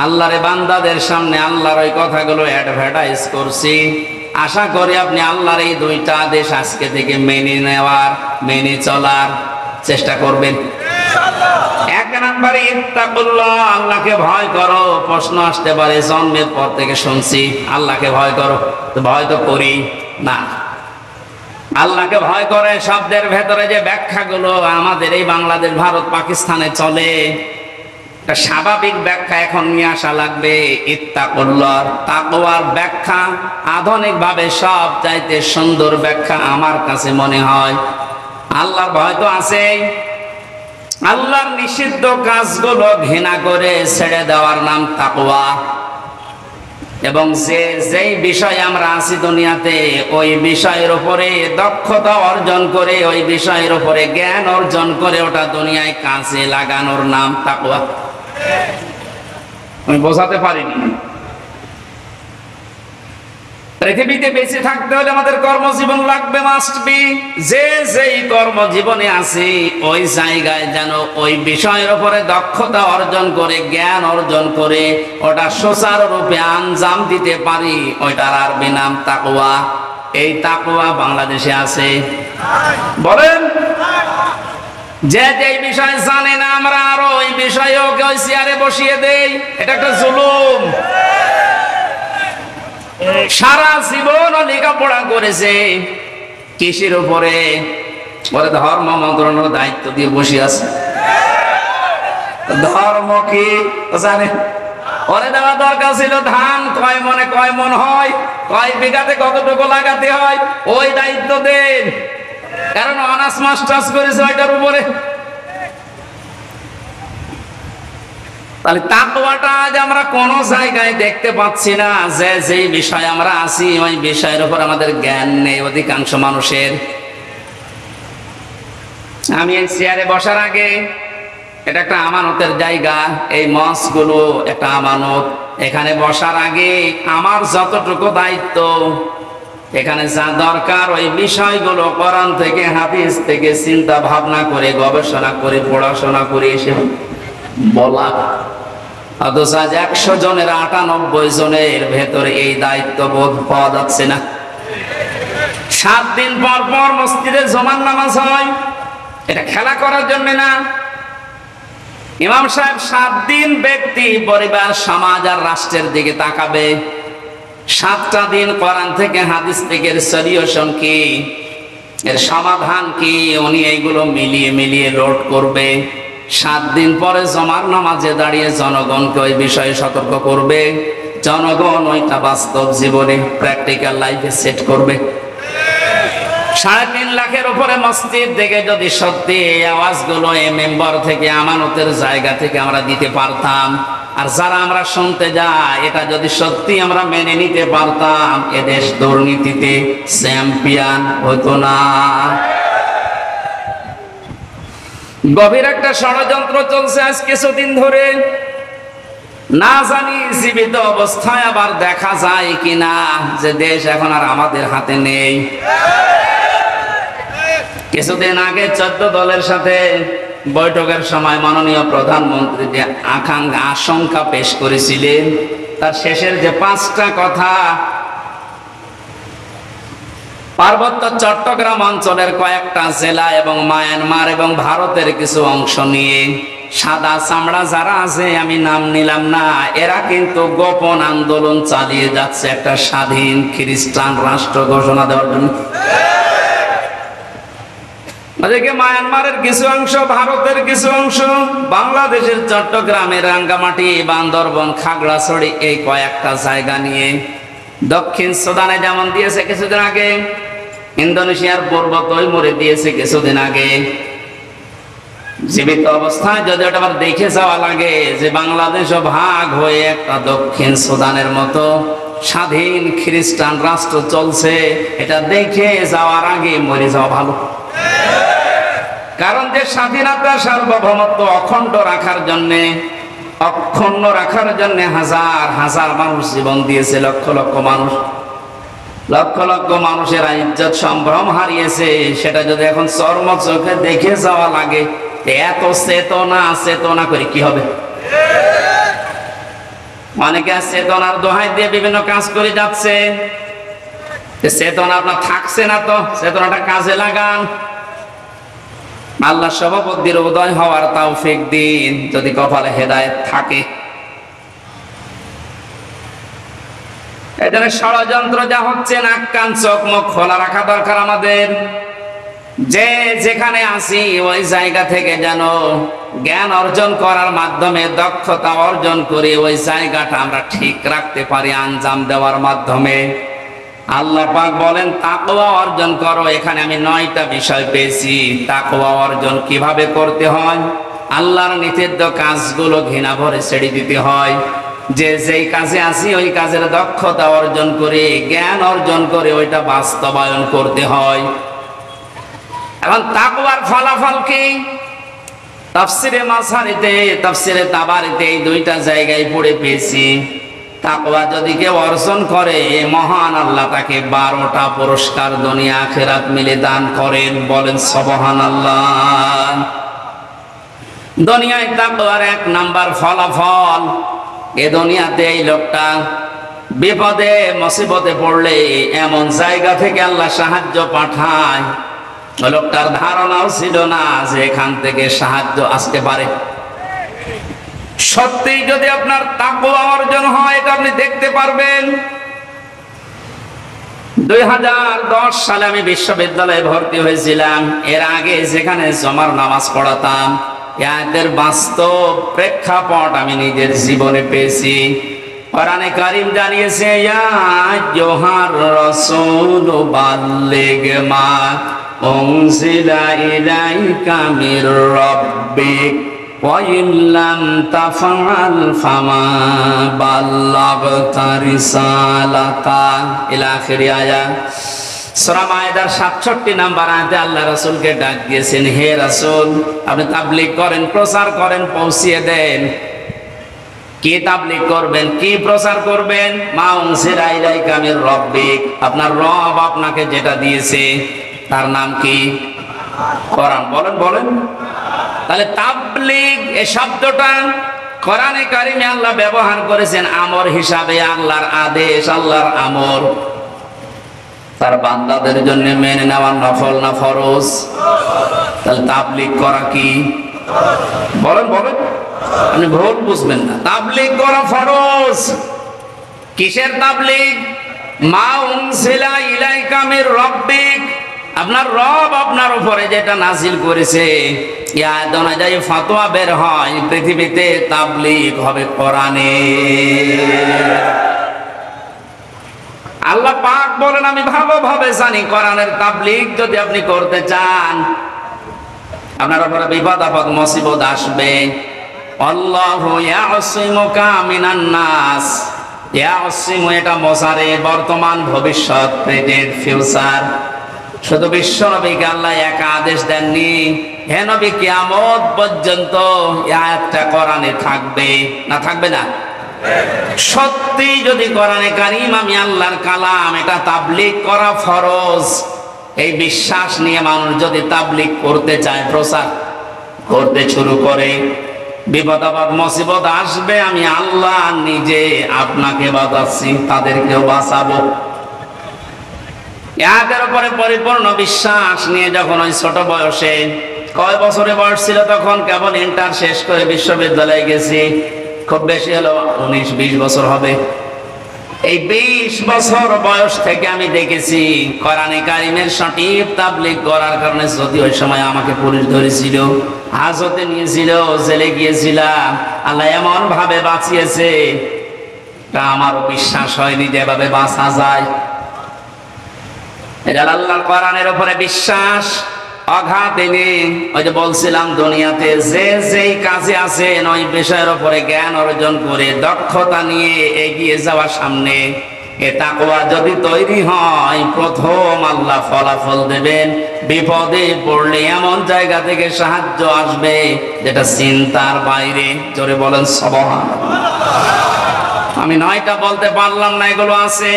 আল্লাহর বান্দাদের সামনে আল্লাহর ওই কথাগুলো অ্যাডভার্টাইজ করছি। আশা করি আপনি আল্লাহর এই 2টা আদেশ আজকে থেকে মেনে চলার চেষ্টা করবেন। 1 নম্বরে ইত্তাকুল্লাহ, আল্লাহকে ভয় করো। প্রশ্ন আসতে পারে, জন্মের পর থেকে শুনছি আল্লাহকে ভয় করো, তো ভয় তো করি না। আল্লাহকে ভয় করে শব্দের ভেতরে যে ব্যাখ্যাগুলো আমাদের এই বাংলাদেশ, ভারত, পাকিস্তানে চলে, একটা স্বাভাবিক ব্যাখ্যা এখন নিয়ে আসা লাগবে। ইত্তাকুল্লাহ, তাকওয়ার ব্যাখ্যা আধুনিক ভাবে সব চাইতে সুন্দর ব্যাখ্যা আমার কাছে মনে হয়। আল্লাহর ভয় তো আছেই, আল্লাহর নিষিদ্ধ কাজগুলো ঘৃণা করে ছেড়ে দেওয়ার নাম তাকওয়া। এবং যেই বিষয়ে আমরা আছি দুনিয়াতে, ওই বিষয়ের উপরে দক্ষতা অর্জন করে, ওই বিষয়ের উপরে জ্ঞান অর্জন করে ওটা দুনিয়ায় কাজে লাগানোর নাম তাকওয়া। আমি বোঝাতে পারিনি। পৃথিবীতে বেঁচে থাকতে হলে আমাদের কর্মজীবন লাগবে, মাস্ট বি। যে যেই কর্মজীবনে আছে ওই জায়গায় যেন ওই বিষয়ের উপরে দক্ষতা অর্জন করে, জ্ঞান অর্জন করে ওটা সুচারুরূপে আঞ্জাম দিতে পারি, ওইটার আরবি নাম তাকওয়া। এই তাকওয়া বাংলাদেশে আছে? বলেন। যে যে বিষয় জানে না আমরা আরো ওই বিষয়ে ওকে ওই চেয়ারে বসিয়ে দেই, এটা একটা জুলুম। সারা জীবন লেখাপড়া করেছে কৃষির উপরে, ওরে ধর্ম মন্ত্রণালয়ের দায়িত্ব দিয়ে বসে আছে। ধর্ম কি জানে? ওরে দেওয়া দরকার ছিল ধান কয় মনে কয় মন হয়, কয় বিঘাতে কতটুকু লাগাতে হয়, ওই দায়িত্ব দেন। কারণ অনার্স মাস্টার্স করেছে ওইটার উপরে। তাহলে তাকওয়াটা আজ আমরা কোন জায়গায় দেখতে পাচ্ছি না। যে যেই বিষয় আমরা আছি ওই বিষয়ের উপর আমাদের জ্ঞান নেই অধিকাংশ মানুষের। আমি এই চেয়ারে বসার আগে, এটা একটা আমানতের জায়গা, এই মঞ্চগুলো একটা আমানত। এখানে বসার আগে আমার যতটুকু দায়িত্ব, এখানে যা দরকার ওই বিষয়গুলো কোরআন থেকে হাদিস থেকে চিন্তা ভাবনা করে গবেষণা করে পড়াশোনা করে এসে বলা। অথচ আজ 100 জনের 98 জনের ভেতরে এই দায়িত্ব বোধ পাওয়া যাচ্ছে না। 7 দিন পর পর মসজিদে জুমার নামাজ হয়, এটা খেলা করার জন্য না। ইমাম সাহেব 7 দিন ব্যক্তি পরিবার সমাজ আর রাষ্ট্রের দিকে তাকাবে। 7টা দিন কোরআন থেকে হাদিস থেকে সলিউশন কি, এর সমাধান কি, উনি এইগুলো মিলিয়ে মিলিয়ে লোড করবে। 7 দিন পরে জমার নামাজে দাঁড়িয়ে জনগণকে ওই বিষয়ে সতর্ক করবে। জনগণ ওইটা বাস্তব জীবনে প্র্যাকটিক্যাল লাইফে সেট করবে। 3.5 লাখের উপরে মসজিদ থেকে যদি সত্যি এই আওয়াজগুলো এই মেম্বার থেকে আমানতের জায়গা থেকে আমরা দিতে পারতাম, আর যারা আমরা শুনতে যাই এটা যদি সত্যি আমরা মেনে নিতে পারতাম, এদেশ দুর্নীতিতে চ্যাম্পিয়ন হতো না। গভীর একটা ষড়যন্ত্র চলছে আজ কিছুদিন ধরে, না জানি জীবিত অবস্থায় আবার দেখা যায় কিনা যে দেশ এখন আর আমাদের হাতে নেই। কিছুদিন আগে 14 দলের সাথে বৈঠকের সময় মাননীয় প্রধানমন্ত্রী যে আশঙ্কা পেশ করেছিলেন, তার শেষের যে 5টা কথা, পার্বত্য চট্টগ্রাম অঞ্চলের কয়েকটা জেলা এবং মায়ানমার এবং ভারতের কিছু অংশ নিয়ে সাদা চামড়া যারা আছে, আমি নাম নিলাম না, এরা কিন্তু গোপন আন্দোলন চালিয়ে যাচ্ছে একটা স্বাধীন খ্রিস্টান রাষ্ট্র ঘোষণা দেওয়ার জন্য। ওদিকে মায়ানমারের কিছু অংশ, ভারতের কিছু অংশ, বাংলাদেশের চট্টগ্রামের রাঙ্গামাটি, বান্দরবন, খাগড়াছড়ি, এই কয়েকটা জায়গা নিয়ে, দক্ষিণ সুদানে যেমন দিয়েছে কিছুদিন আগে, ইন্দোনেশিয়ার পূর্ব তৈমুরে দিয়েছে কিছুদিন আগে। জীবিত অবস্থায় যদি ওটা আবার দেখে যাওয়া লাগে যে বাংলাদেশও ভাগ হয়ে একটা দক্ষিণ সুদানের মতো স্বাধীন খ্রিস্টান রাষ্ট্র চলছে, এটা দেখে যাওয়ার আগে মরে যাওয়া ভালো। কারণ যে স্বাধীনতা সার্বভৌমত্ব অখণ্ড রাখার জন্য, অক্ষুণ্ণ রাখার জন্য হাজার হাজার মানুষ জীবন দিয়েছে, লক্ষ লক্ষ মানুষ, লক্ষ লক্ষ মানুষের ইজ্জত সম্ভ্রম হারিয়েছে, সেটা যদি এখন চর্ম চোখে দেখে যাওয়া লাগে, এত চেতনা করে কি হবে? অনেকে চেতনার দোহাই দিয়ে বিভিন্ন কাজ করে যাচ্ছে। চেতনা আপনার থাকছে না, তো চেতনাটা কাজে লাগান। আল্লাহ সভাপতির উদয় হওয়ার তৌফিক দিন যদি কপালে হেদায়েত থাকে। এখানে ষড়যন্ত্র যা হচ্ছে, নাক কান চোখ মুখ খোলা রাখা দরকার আমাদের। যে যেখানে আসি ওই জায়গা থেকে যেন জ্ঞান অর্জন করার মাধ্যমে দক্ষতা অর্জন করে ওই জায়গাটা আমরা ঠিক রাখতে পারি আঞ্জাম দেওয়ার মাধ্যমে। আল্লাহ পাক বলেন তাকওয়া অর্জন করো। এখানে আমি 9টা বিষয় পেয়েছি। তাকওয়া অর্জন কিভাবে করতে হয়? আল্লাহর নিষিদ্ধ কাজগুলো ঘৃণা ভরে ছেড়ে দিতে হয়। যে যেই কাজে আসি ওই কাজের দক্ষতা অর্জন করে, জ্ঞান অর্জন করে ওইটা বাস্তবায়ন করতে হয়। এখন তাকওয়ার ফলাফল কি? তাফসিরে মাঝারিতে, তাফসিরে তাবারিতে এই দুইটা জায়গায় পড়ে পেয়েছি। তাকওয়া যদি কেউ অর্জন করে, মহান আল্লাহ তাকে 12টা পুরস্কার দুনিয়া আখিরাত মিলে দান করেন। বলেন সুবহানাল্লাহ। দুনিয়ায় তাকওয়ার 1 নাম্বার ফলাফল, এ দুনিয়াতে এই লোকটা বিপদে মুসিবতে পড়লে এমন জায়গা থেকে আল্লাহ সাহায্য পাঠায়, ওই লোকটার ধারণাও ছিল না যে এখান থেকে সাহায্য আসতে পারে। সত্যি যদি আপনার তাকওয়া অর্জন হয়, এটা আপনি দেখতে পারবেন। 2010 সালে আমি বিশ্ববিদ্যালয়ে ভর্তি হয়েছিলাম। এর আগে যেখানে জমার নামাজ পড়াতাম, এদের বাস্তব প্রেক্ষাপট আমি নিজের জীবনে পেয়েছি। কোরআনে কারীম জানিয়েছে, ইয়া আইয়ুহার রাসূল বাল্লিগ মা উনজিলা ইলাইকা মির রাব্বিক ওয়া ইল্লাম তাফআল ফামা বাল্লাগতা রিসালাতা ইলা আখির আয়াত। সূরা মায়েদার 67 নম্বর আয়াতে আল্লাহ রাসূলকে ডাক দিয়েছেন, হে রাসূল, আপনি তাবলীগ করেন, প্রচার করেন, পৌঁছিয়ে দেন। কি তাবলীগ করবেন, কি প্রচার করবেন? মা উনজিলা ইলাইকা মির রাব্বিক, আপনার রব আপনাকে যেটা দিয়েছে তার নাম কি? কোরআন। বলেন বলেন। তাহলে তাবলীগ এই শব্দটা কোরআনে কারিমে আল্লাহ ব্যবহার করেছেন আমর হিসাবে। আল্লাহর আদেশ, আল্লাহর আমর তার বান্দাদের জন্য মেনে নেওয়ার নফল না ফরজ? তাহলে তাবলীগ করা কি? বলেন বলেন, আপনি ভুল বুঝবেন না। তাবলীগ করা ফরজ। কিসের তাবলীগ? মা উনজিলা ইলাইকা মির রাব্বিক, আপনার রব আপনার উপরে যেটা নাজিল করেছে, এই আয়াত অনুযায়ী ফতোয়া বের হয় পৃথিবীতে, তাবলীগ হবে কোরআনে। আল্লাহ পাক বলেন, আমি ভালোভাবে জানি কোরআনের তাবলীগ যদি আপনি করতে চান, আপনার উপরে বিপদ আপদ মুসিবত আসবে। আল্লাহু ইয়াসিমুকা মিনান নাস। ইয়াসিমু এটা মোসারে, বর্তমান, ভবিষ্যৎ, প্রেজেন্ট, ফিউচার। শুধু বিশ্ব নবীকে আল্লাহ এক আদেশ দেননি, হে নবী কিয়ামত পর্যন্ত এই আয়াতটা কোরআনে থাকবে, না থাকবে না? সত্যি যদি কোরআনে কারীম আমি আল্লাহর কালাম, এটা তাবলীগ করা ফরজ, এই বিশ্বাস নিয়ে মানুষ যদি তাবলীগ করতে চায়, প্রচার করতে শুরু করে, বিপদ আপদ মুসিবত আসবে, আমি আল্লাহ নিজে আপনাকে বাঁচাচ্ছি, তাদেরকেও বাঁচাবো। এর উপরে পরিপূর্ণ বিশ্বাস নিয়ে যখন ওই ছোট বয়সে, কয় বছরে বয়স ছিল তখন, কেবল ইন্টার শেষ করে বিশ্ববিদ্যালয়ে গেছি, খুব বেশি হলো 19-20 বছর হবে। এই 20 বছর বয়স থেকে আমি দেখেছি কোরআনে কারীমের সঠিক তাবলীগ করার কারণে, যদি ওই সময় আমাকে পুলিশ ধরেছিল, হাজতে নিয়েছিল, জেলে গিয়েছিলাম, আল্লাহ এমন ভাবে বাঁচিয়েছে, তা আমারও বিশ্বাস হয়নি যে এভাবে বাঁচা যায়। এটা আল্লাহর কোরআনের উপরে বিশ্বাস অগাধ। ওই যে বলছিলাম, দুনিয়াতে যে যেই কাজে আছেন ওই বিষয়ের উপরে জ্ঞান অর্জন করে দক্ষতা নিয়ে এগিয়ে যাওয়া সামনে, এ তাকওয়া যদি তৈরি হয়, প্রথম আল্লাহ ফলাফল দেবেন। বিপদে পড়লে এমন জায়গা থেকে সাহায্য আসবে যেটা চিন্তার বাইরে। জোরে বলেন সুবহানাল্লাহ। আমি 9টা বলতে পারলাম না, এগুলো আছে।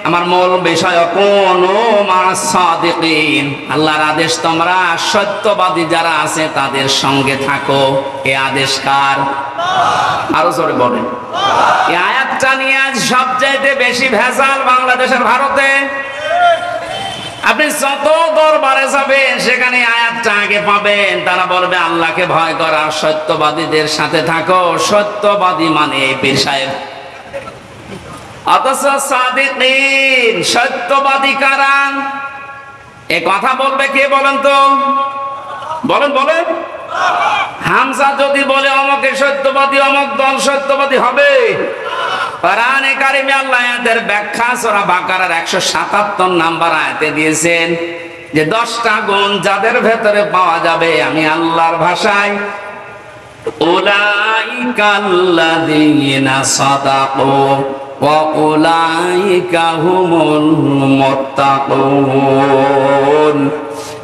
আমার মূল বিষয় কুনু মা'আস সাদিকিন, আল্লাহর আদেশ তোমরা সত্যবাদী যারা আছে তাদের সঙ্গে থাকো। এই আদেশ কার? আরো জোরে বলেন। এই আয়াতটা নিয়ে আজ সবচাইতে বেশি ভেজাল বাংলাদেশের, ভারতে। আপনি যত দরবারে যাবেন সেখানে আয়াতটা আগে পাবেন। তারা বলবে আল্লাহকে ভয় করা, সত্যবাদীদের সাথে থাকো। সত্যবাদী মানে পীর সাহেব। অথচ সাদিকিন, সত্যবাদী কারা? এ কথা বলবে কে বলেন তো? বলেন বলেন। হামজা যদি বলে অমকে সত্যবাদী, অমক দল সত্যবাদী হবে? কোরআনে কারীমে আল্লাহ এর ব্যাখ্যা সূরা বাকারার 177 নম্বর আয়াতে দিয়েছেন যে 10টা গুণ যাদের ভেতরে পাওয়া যাবে, আমি আল্লাহর ভাষায় উলাইকাল্লাযীনা সাদাকু ওয়া উলাইকা হুমুল মুত্তাকুন।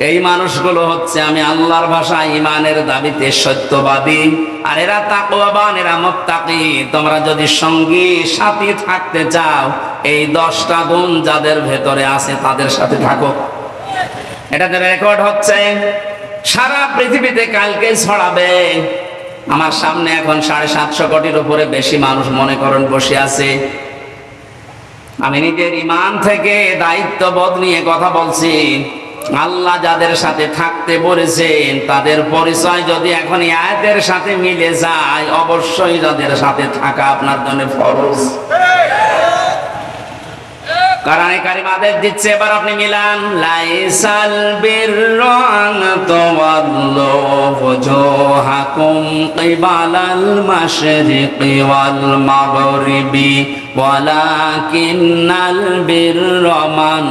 এই মানুষগুলো হচ্ছে আমি আল্লাহর ভাষায় ইমানের দাবিতে সত্যবাদী, আর এরা তাকওয়াবান, এরা মুত্তাকি। তোমরা যদি সঙ্গী সাথী থাকতে চাও, এই 10টা গুণ যাদের ভেতরে আছে তাদের সাথে থাকো। এটাতে রেকর্ড হচ্ছে সারা পৃথিবীতে, কালকে ছড়াবে। আমার সামনে এখন 750 কোটির উপরে বেশি মানুষ মনে করেন বসে আছে। আমি নিজের ইমান থেকে দায়িত্ববোধ নিয়ে কথা বলছি। আল্লাহ যাদের সাথে থাকতে বলেছেন তাদের পরিচয় যদি এখন এই আয়াতের সাথে মিলে যায়, অবশ্যই যাদের সাথে থাকা আপনার জন্য ফরজ। কোরআনে কারীম আদেশ দিচ্ছে, এবার আপনি মিলান। লাইসাল বিররু আন তুওয়াল্লু ওয়াজহাকুম কিবালাল মাশরিকি ওয়াল মাগরিবি ওয়ালাকিন্নাল বিররা মান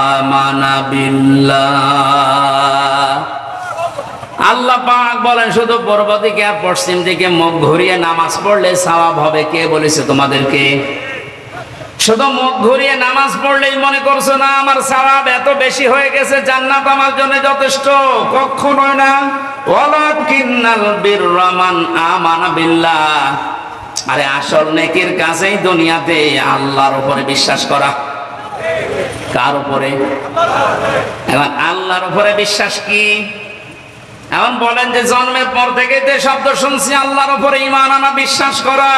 আমানা বিল্লাহ। আল্লাহ পাক বলেন শুধু পূর্ব দিকে আর পশ্চিম দিকে মুখ ঘুরিয়ে নামাজ পড়লে সওয়াব হবে। কে বলেছে তোমাদেরকে? শুধু মুখ ঘুরিয়ে নামাজ পড়লেই মনে করছো না আমার সওয়াব এত বেশি হয়ে গেছে, জান্নাত আমার জন্য যথেষ্ট? কখনোই না। ওয়ালাকিন্নাল বিররা মান আমানা বিল্লাহ। আরে আসল নেকির কাজেই দুনিয়াতে আল্লাহর উপরে বিশ্বাস করা। কার উপরে? এখন আল্লাহর উপরে বিশ্বাস কি? এখন বলেন যে জন্মের পর থেকে যে শব্দ শুনছি আল্লাহর উপরে ঈমান আনা, বিশ্বাস করা।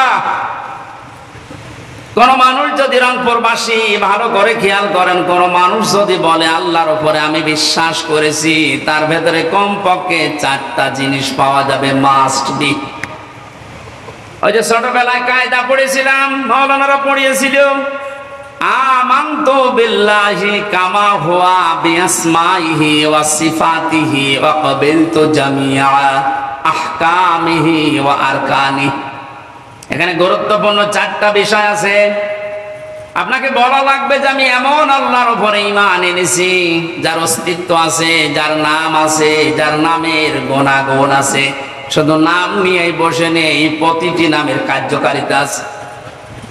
কোন মানুষ যদি রংপুরবাসী ভালো করে খেয়াল করেন, কোন মানুষ যদি বলে আল্লাহর উপরে আমি বিশ্বাস করেছি, তার ভেতরে কমপক্ষে 4টা জিনিস পাওয়া যাবে, মাস্ট বি। ওই যে ছোটবেলায় কায়দা পড়েছিলাম, মাওলানারা পড়িয়েছিল, আমানতু বিল্লাহি কামা হুয়া বিআসমাইহি ওয়া সিফাতিহি ওয়া ক্বাবিলতু জামিআ আহকামিহি ওয়া আরকানিহি। এখানে গুরুত্বপূর্ণ 4টা বিষয় আছে। আপনাকে বলা লাগবে যে আমি এমন আল্লাহর উপরে ঈমান এনেছি যার অস্তিত্ব আছে, যার নাম আছে, যার নামের গুণাগুণ আছে। শুধু নাম নিয়েই বসে নেই, প্রতিটি নামের কার্যকারিতা আছে।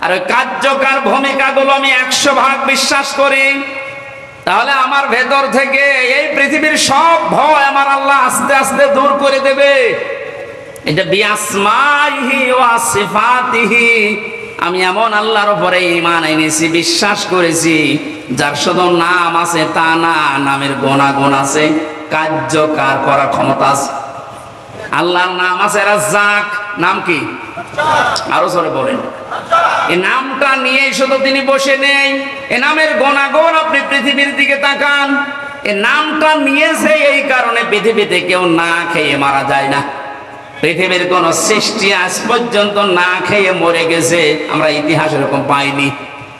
আর ওই কার্যকর ভূমিকাগুলো আমি 100 ভাগ বিশ্বাস করি। তাহলে আমার ভেতর থেকে এই পৃথিবীর সব ভয় আমার আল্লাহ আস্তে আস্তে দূর করে দেবে। এটা বিআসমাইহি ওয়া সিফাতিহি, আমি এমন আল্লাহর উপরে ঈমান এনেছি, বিশ্বাস করেছি যার শুধু নাম আছে তা না, নামের গুণাগুণ আছে, কার্যকর করার ক্ষমতা আছে। আল্লাহর নাম আছে রাজ্জাক। নাম কি? আরো জোরে বলেন। এই নামটা নিয়ে শুধু তিনি বসে নেই, এ নামের গুণাগুণ আপনি পৃথিবীর দিকে তাকান। এই নামটা নিয়েছে এই কারণে পৃথিবীতে কেউ না খেয়ে মারা যায় না। পৃথিবীর কোন সৃষ্টি আজ পর্যন্ত না খেয়ে মরে গেছে আমরা ইতিহাস এরকম পাইনি।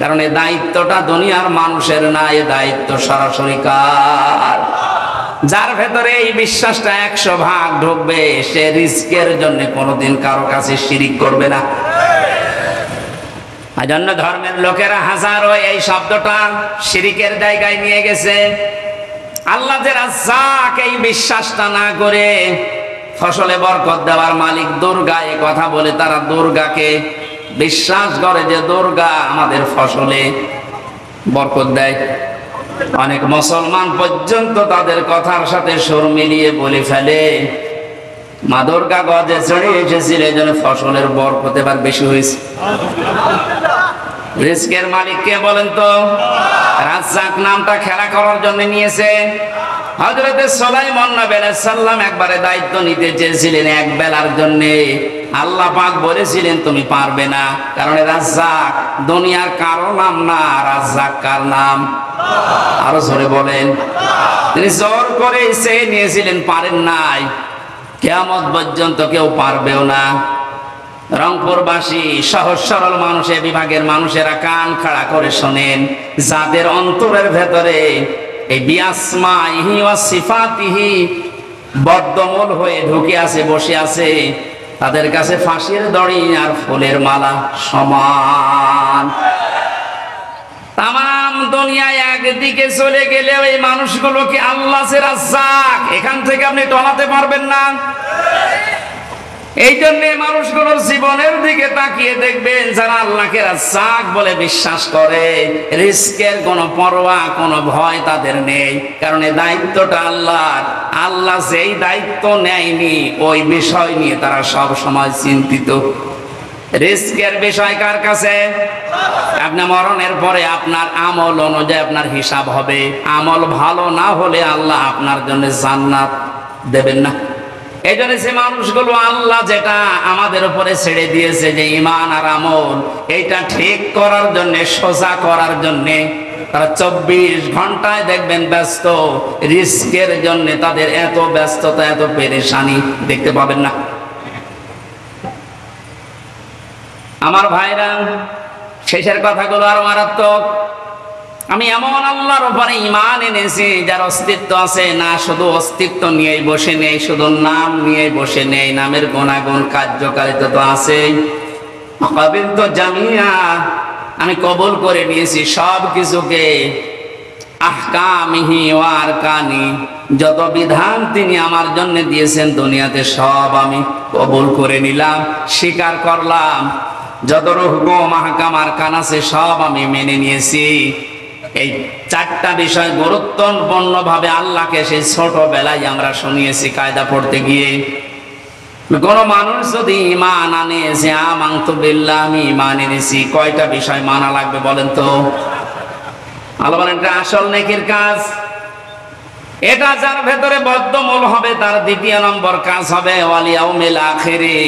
কারণ এই দায়িত্বটা দুনিয়ার মানুষের না, এই দায়িত্ব সরাসরি কার? যার ভেতরে এই বিশ্বাসটা 100 ভাগ ঢুকবে, সে রিজকের জন্য কোনোদিন কারো কাছে শিরিক করবে না। এজন্য ধর্মের লোকেরা হাজারো এই শব্দটা শিরিকের জায়গায় নিয়ে গেছে। আল্লাহ যে রাজ্জাক, এই বিশ্বাসটা না করে ফসলে বরকত দেওয়ার মালিক দুর্গা, এই কথা বলে তারা দুর্গাকে বিশ্বাস করে যে দুর্গা আমাদের ফসলে বরকত দেয়। অনেক মুসলমান পর্যন্ত তাদের কথার সাথে সুর মিলিয়ে বলে ফেলে মা দুর্গা গজে চড়ে এসেছিল, এই জন্য ফসলের বরকত এবার বেশি হয়েছে। রিজকের মালিক কে বলেন তো? রাজ্জাক নামটা খেলা করার জন্য নিয়েছে। হযরত সুলাইমান নবী আলাইহিস সালাম একবারে দায়িত্ব নিতে চেয়েছিলেন এক বেলার জন্য। আল্লাহ পাক বলেছিলেন তুমি পারবে না, কারণ রাজ্জাক দুনিয়ার কারো নাম না, রাজ্জাক কার নাম? আরো জোরে বলেন। তিনি জোর করে এসে নিয়েছিলেন, পারেন নাই, কিয়ামত পর্যন্ত কেউ পারবেও না। রংপুরবাসী সহজ সরল মানুষ, বিভাগের মানুষেরা কান খাড়া করে শোনেন, যাদের অন্তরের ভেতরে এই বিআসমাইহি ওয়া সিফাতিহি বদ্ধমূল হয়ে ঢুকে আছে, বসে আছে, তাদের কাছে ফাঁসির দড়ি আর ফুলের মালা সমান। তাম দুনিয়ায় একদিকে চলে গেলে ওই মানুষগুলোকে আল্লাহ যে রাজ্জাক, এখান থেকে আপনি টলাতে পারবেন না। এই জন্য মানুষগুলোর জীবনের দিকে তাকিয়ে দেখবেন, যারা আল্লাহকে রাজ্জাক বলে বিশ্বাস করে, রিস্কের কোনো পরোয়া কোনো ভয় তাদের নেই। কারণ এই দায়িত্বটা আল্লাহর। আল্লাহ যেই দায়িত্ব নেয়নি ওই বিষয় নিয়ে তারা সব সময় চিন্তিত। রিস্কের বিষয় কার কাছে? আপনার মরণের পরে আপনার আমল অনুযায়ী আপনার হিসাব হবে। আমল ভালো না হলে আল্লাহ আপনার জন্য জান্নাত দেবেন না। এই জন্য যে মানুষগুলো আল্লাহ যেটা আমাদের উপরে ছেড়ে দিয়েছে, যে ঈমান আর আমল, এইটা ঠিক করার জন্য, সোজা করার জন্য তারা 24 ঘন্টায় দেখবেন ব্যস্ত। রিস্কের জন্য তাদের এত ব্যস্ততা, এত পেরেশানি দেখতে পাবেন না। আমার ভাইরা, শেষের কথাগুলো আরো মারাত্মক। আমি এমন আল্লাহর উপরে ঈমান এনেছি যার অস্তিত্ব আছে, না শুধু অস্তিত্ব নিয়েই বসে নেই, শুধু নাম নিয়েই বসে নেই, নামের গুণাগুণ কার্যকারিতা তো আছেই। কাবিল তো জামিয়া, আমি কবুল করে নিয়েছি সব কিছুকে। আহকামিহি ওয়া আরকানি, যত বিধান তিনি আমার জন্য দিয়েছেন দুনিয়াতে সব আমি কবুল করে নিলাম, স্বীকার করলাম। যত হুকুম আহকাম আরকান আছে সব আমি মেনে নিয়েছি। এই 4টা বিষয় গুরুত্বপূর্ণ ভাবে আল্লাহকে সেই ছোটবেলায় আমরা শুনিয়েছি কায়দা পড়তে গিয়ে। কোন মানুষ যদি ঈমান আনে যে আমানতু বিল্লাহ, আমি ঈমান এনেছি, কয়টা বিষয় মানা লাগবে বলেন তো? আল্লাহ বলেন এটা আসল নেকির কাজ। এটা যার ভেতরে বদ্ধমূল হবে তার 2 নম্বর কাজ হবে ওয়াল ইয়াউমিল আখিরি।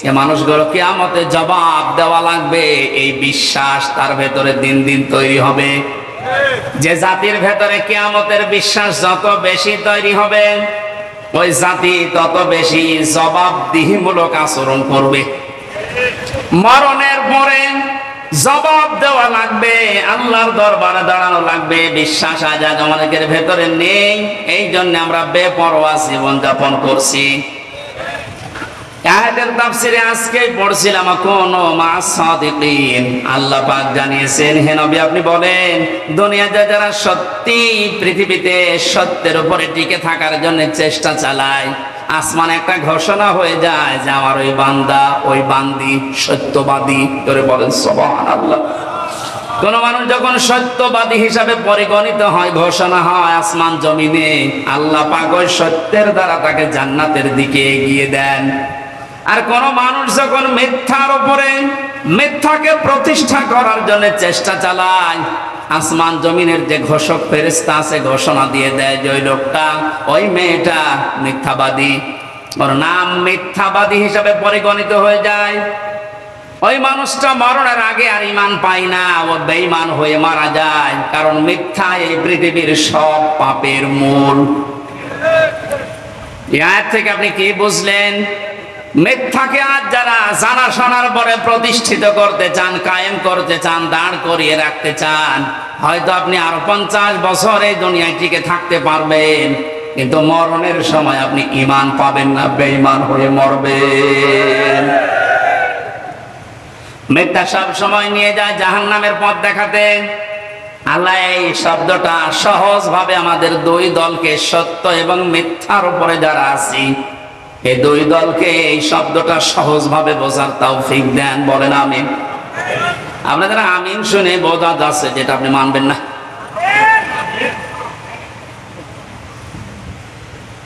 এই মানুষগুলো কিয়ামতে জবাব দেওয়া লাগবে, এই বিশ্বাস তার ভেতরে দিন দিন তৈরি হবে। যে জাতির ভেতরে কিয়ামতের বিশ্বাস যত বেশি তৈরি হবে, ওই জাতি তত বেশি জবাবদিহিমূলক আচরণ করবে। মরণের পরে জবাব দেওয়া লাগবে, আল্লাহর দরবারে দাঁড়ানো লাগবে। বিশ্বাস আজ আমাদের ভেতরে নেই, এই জন্য আমরা বেপরোয়া জীবন যাপন করছি। আয়াতের তাফসীরে আজকেই পড়ছিলাম, কোন মা'আস সাদিকিন। আল্লাহ পাক জানিয়েছেন, হে নবী আপনি বলেন, দুনিয়াতে যারা সত্যি পৃথিবীতে সত্যের উপরে টিকে থাকার জন্য চেষ্টা চালায়, আসমানে একটা ঘোষণা হয়ে যায় যে আমার ওই বান্দা, ওই বান্দি সত্যবাদী। করে বলেন সুবহানাল্লাহ। কোন মানুষ যখন সত্যবাদী হিসাবে পরিগণিত হয়, ঘোষণা হয় আসমান জমিনে, আল্লাহ পাক ওই সত্যের দ্বারা তাকে জান্নাতের দিকে এগিয়ে দেন। আর কোন মানুষ যখন মিথ্যার উপরে, মিথ্যাকে প্রতিষ্ঠা করার জন্য চেষ্টা চালায়, আসমান জমিনের যে ঘোষক ফেরেশতা আছে ঘোষণা দিয়ে দেয় যে ওই লোকটা, ওই মেয়েটা মিথ্যাবাদী, ওর নাম মিথ্যাবাদী হিসাবে পরিগণিত হয়ে যায়। ওই মানুষটা মরণের আগে আর ঈমান পায় না, ও বেঈমান হয়ে মারা যায়। কারণ মিথ্যা এই পৃথিবীর সব পাপের মূল। এই আয়াত থেকে আপনি কি বুঝলেন? মিথ্যাকে আজ যারা জানা শোনার পরে প্রতিষ্ঠিত করতে চান, কায়েম করতে চান, দাঁড় করিয়ে রাখতে চান, হয়তো আপনি আরো 50 বছর এই দুনিয়ায় টিকে থাকতে পারবেন, কিন্তু মরণের সময় আপনি ঈমান পাবেন না, বেঈমান হয়ে মরবেন। মিথ্যা সব সময় নিয়ে যায় জাহান্নামের পথ দেখাতে। আল্লাহ এই শব্দটা সহজ ভাবে আমাদের 2 দলকে, সত্য এবং মিথ্যার উপরে যারা আছি, এই 2 দলকে এই শব্দটা সহজ ভাবে বোঝার তৌফিক দেন। বলেন আমিন। আপনাদের আমিন শুনে বোঝা যাচ্ছে যেটা আপনি মানবেন না।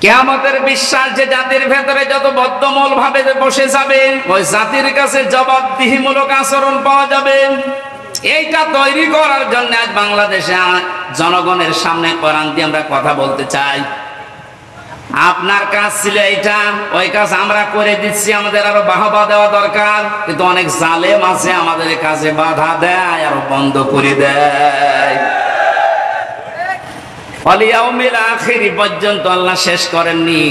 কিয়ামতের বিশ্বাস যে জাতির ভেতরে যত বদ্ধমূল ভাবে বসে যাবে, ওই জাতির কাছে জবাবদিহিমূলক আচরণ পাওয়া যাবে। এইটা তৈরি করার জন্য আজ বাংলাদেশে জনগণের সামনে কোরআন দিয়ে আমরা কথা বলতে চাই। আপনার কাজ ছিল এইটা, ওই কাজ আমরা করে দিচ্ছি, আমাদের আরো বাহবা দেওয়া দরকার। কিন্তু অনেক জালেম আছে আমাদের কাজে বাধা দেয়, আরো বন্ধ করে দেয়। ওয়াল ইয়াউমিল আখিরি পর্যন্ত আল্লাহ শেষ করেননি।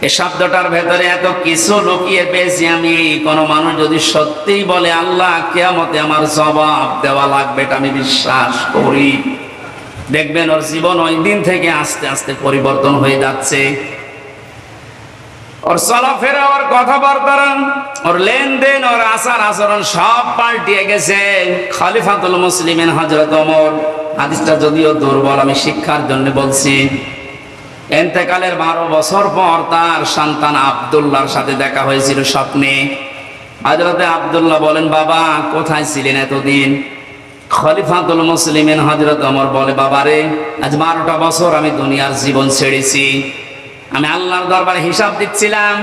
এই শব্দটার ভেতরে এত কিছু লুকিয়ে পেয়েছি আমি। কোন মানুষ যদি সত্যিই বলে আল্লাহ কিয়ামতে আমার জবাব দেওয়া লাগবে, এটা আমি বিশ্বাস করি, দেখবেন ওর জীবন ওই দিন থেকে আস্তে আস্তে পরিবর্তন হয়ে যাচ্ছে। ওর চলাফেরা, ওর কথাবার্তা, ওর লেনদেন, ওর আচার আচরণ সব পাল্টিয়ে গেছে। খলিফাতুল মুসলিমিন হযরত ওমর, হাদিসটা যদিও দুর্বল, আমি শিক্ষার জন্য বলছি, ইন্তেকালের 12 বছর পর তার সন্তান আব্দুল্লাহর সাথে দেখা হয়েছিল স্বপ্নে। হযরতে আব্দুল্লাহ বলেন, বাবা কোথায় ছিলেন এতদিন? খলিফাতুল মুসলিমিন হযরত ওমর বলে, বাবারে আজ 12টা বছর আমি দুনিয়ার জীবন ছেড়েছি, আমি আল্লাহর দরবারে হিসাব দিচ্ছিলাম।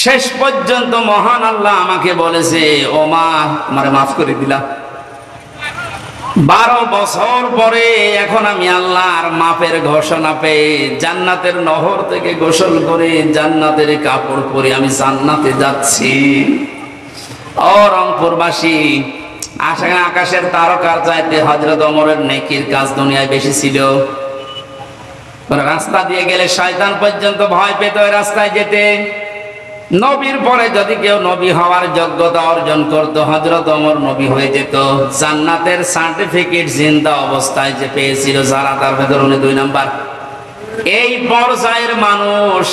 শেষ পর্যন্ত মহান আল্লাহ আমাকে বলেছে, ও মা আমারে মাফ করে দিলা। 12 বছর পরে এখন আমি আল্লাহর মাফের ঘোষণা পেয়ে জান্নাতের নহর থেকে গোসল করে জান্নাতের কাপড় পরে আমি জান্নাতে যাচ্ছি। ও রংপুরবাসী, আকাশের তারকার চাইতে হযরত ওমরের নেকির কাজ দুনিয়ায় বেশি ছিল। রাস্তা দিয়ে গেলে শয়তান পর্যন্ত ভয় পেত ওই রাস্তায় যেতে। নবীর পরে যদি কেউ নবী হওয়ার যোগ্যতা অর্জন করত, হযরত ওমর নবী হয়ে যেত। জান্নাতের সার্টিফিকেট জিন্দা অবস্থায় যে পেয়েছিল যারা, তার ভেতর উনি 2 নাম্বার। এই পর্যায়ের মানুষ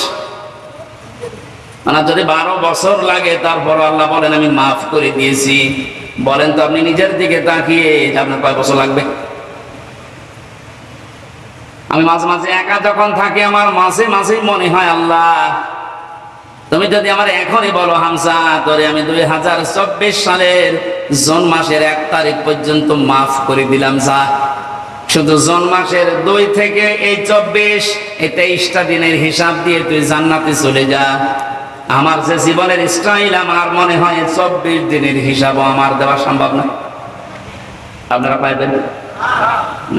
মানে যদি 12 বছর লাগে তারপর আল্লাহ বলেন আমি মাফ করে দিয়েছি। বলেন তো আপনি নিজের দিকে তাকিয়ে আপনার কয় বছর লাগবে? আমি মাঝে মাঝে একা যখন থাকি আমার মাঝে মাঝেই মনে হয়, আল্লাহ তুমি যদি আমার এখনই বলো হামজা তোরে আমি 2024 সালের জুন মাসের 1 তারিখ পর্যন্ত মাফ করে দিলাম, যা শুধু জুন মাসের 2 থেকে এই 24 এই 23টা দিনের হিসাব দিয়ে তুই জান্নাতে চলে যা। আমার যে জীবনের স্টাইল, আমার মনে হয় 24 দিনের হিসাবও আমার দেওয়া সম্ভব না। আপনারা পাইবেন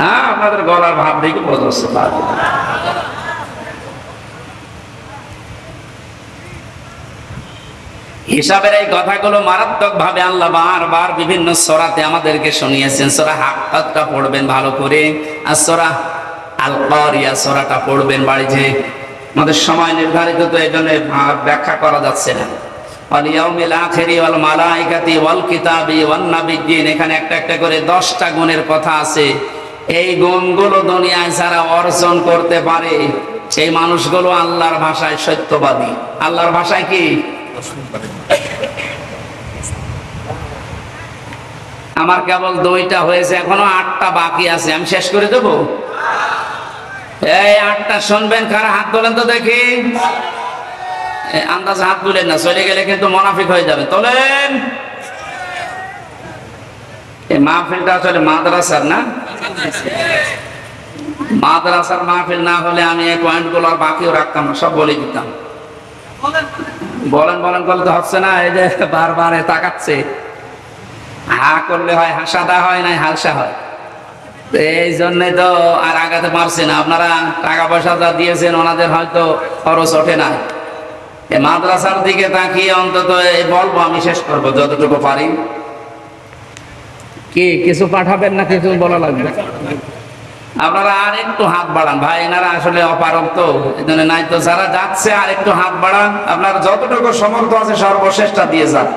না? আপনাদের গলার ভাব দেখে বোঝা যাচ্ছে পারবেন। হিসাবের এই কথাগুলো মারাত্মক ভাবে আল্লাহ বারবার বিভিন্ন সূরাতে আমাদেরকে শুনিয়েছেন। সূরা হাক্কাতটা পড়বেন ভালো করে, আর সূরা আল কারিয়া সূরাটা পড়বেন বাড়িতে। আমাদের সময় নির্ধারিত, তো এই জন্য ব্যাখ্যা করা যাচ্ছে না। ওয়াল ইয়াউমিল আখিরি ওয়াল মালাইকাতি ওয়াল কিতাবি ওয়ান নাবিয়্যিন, এখানে একটা একটা করে 10টা গুণের কথা আছে। এই গুণগুলো দুনিয়ায় যারা অর্জন করতে পারে সেই মানুষগুলো আল্লাহর ভাষায় সত্যবাদী। আল্লাহর ভাষায় কি? আমার কেবল 2টা হয়েছে, এখনো 8টা বাকি আছে, আমি শেষ করে দেব। এই 8টা শুনবেন, কারা হাত তোলেন তো দেখি। আন্দাজ হাত তুলেন না, চলে গেলে কিন্তু মুনাফিক হয়ে যাবে। তোলেন। এই মাহফিলটা আসলে মাদ্রাসার না, মাদ্রাসার মাহফিল না হলে আমি এই পয়েন্টগুলো আর বাকিও রাখতাম না, সব বলে দিতাম। বলেন বলেন করলে তো হচ্ছে না, এই যে বারবার তাকাচ্ছে। হা করলে হয় হাসাদা হয়, নাই হালসা হয়। এই জন্যই তো আর আগাতে পারছি না। আপনারা টাকা পয়সা যা দিয়েছেন ওনাদের হয়তো খরচ ওঠে না। এই মাদ্রাসার দিকে তাকিয়ে অন্তত এই বলবো, আমি শেষ করবো যতটুকু পারি। কি কিছু পাঠাবেন না কিছু বলা লাগবে? আপনারা আর একটু হাত বাড়ান ভাই, এনারা আসলে অপারগ তো, এই জন্য নাই তো যারা যাচ্ছে আর একটু হাত বাড়ান। আপনার যতটুকু সমর্থ আছে সর্বশেষটা দিয়ে যান।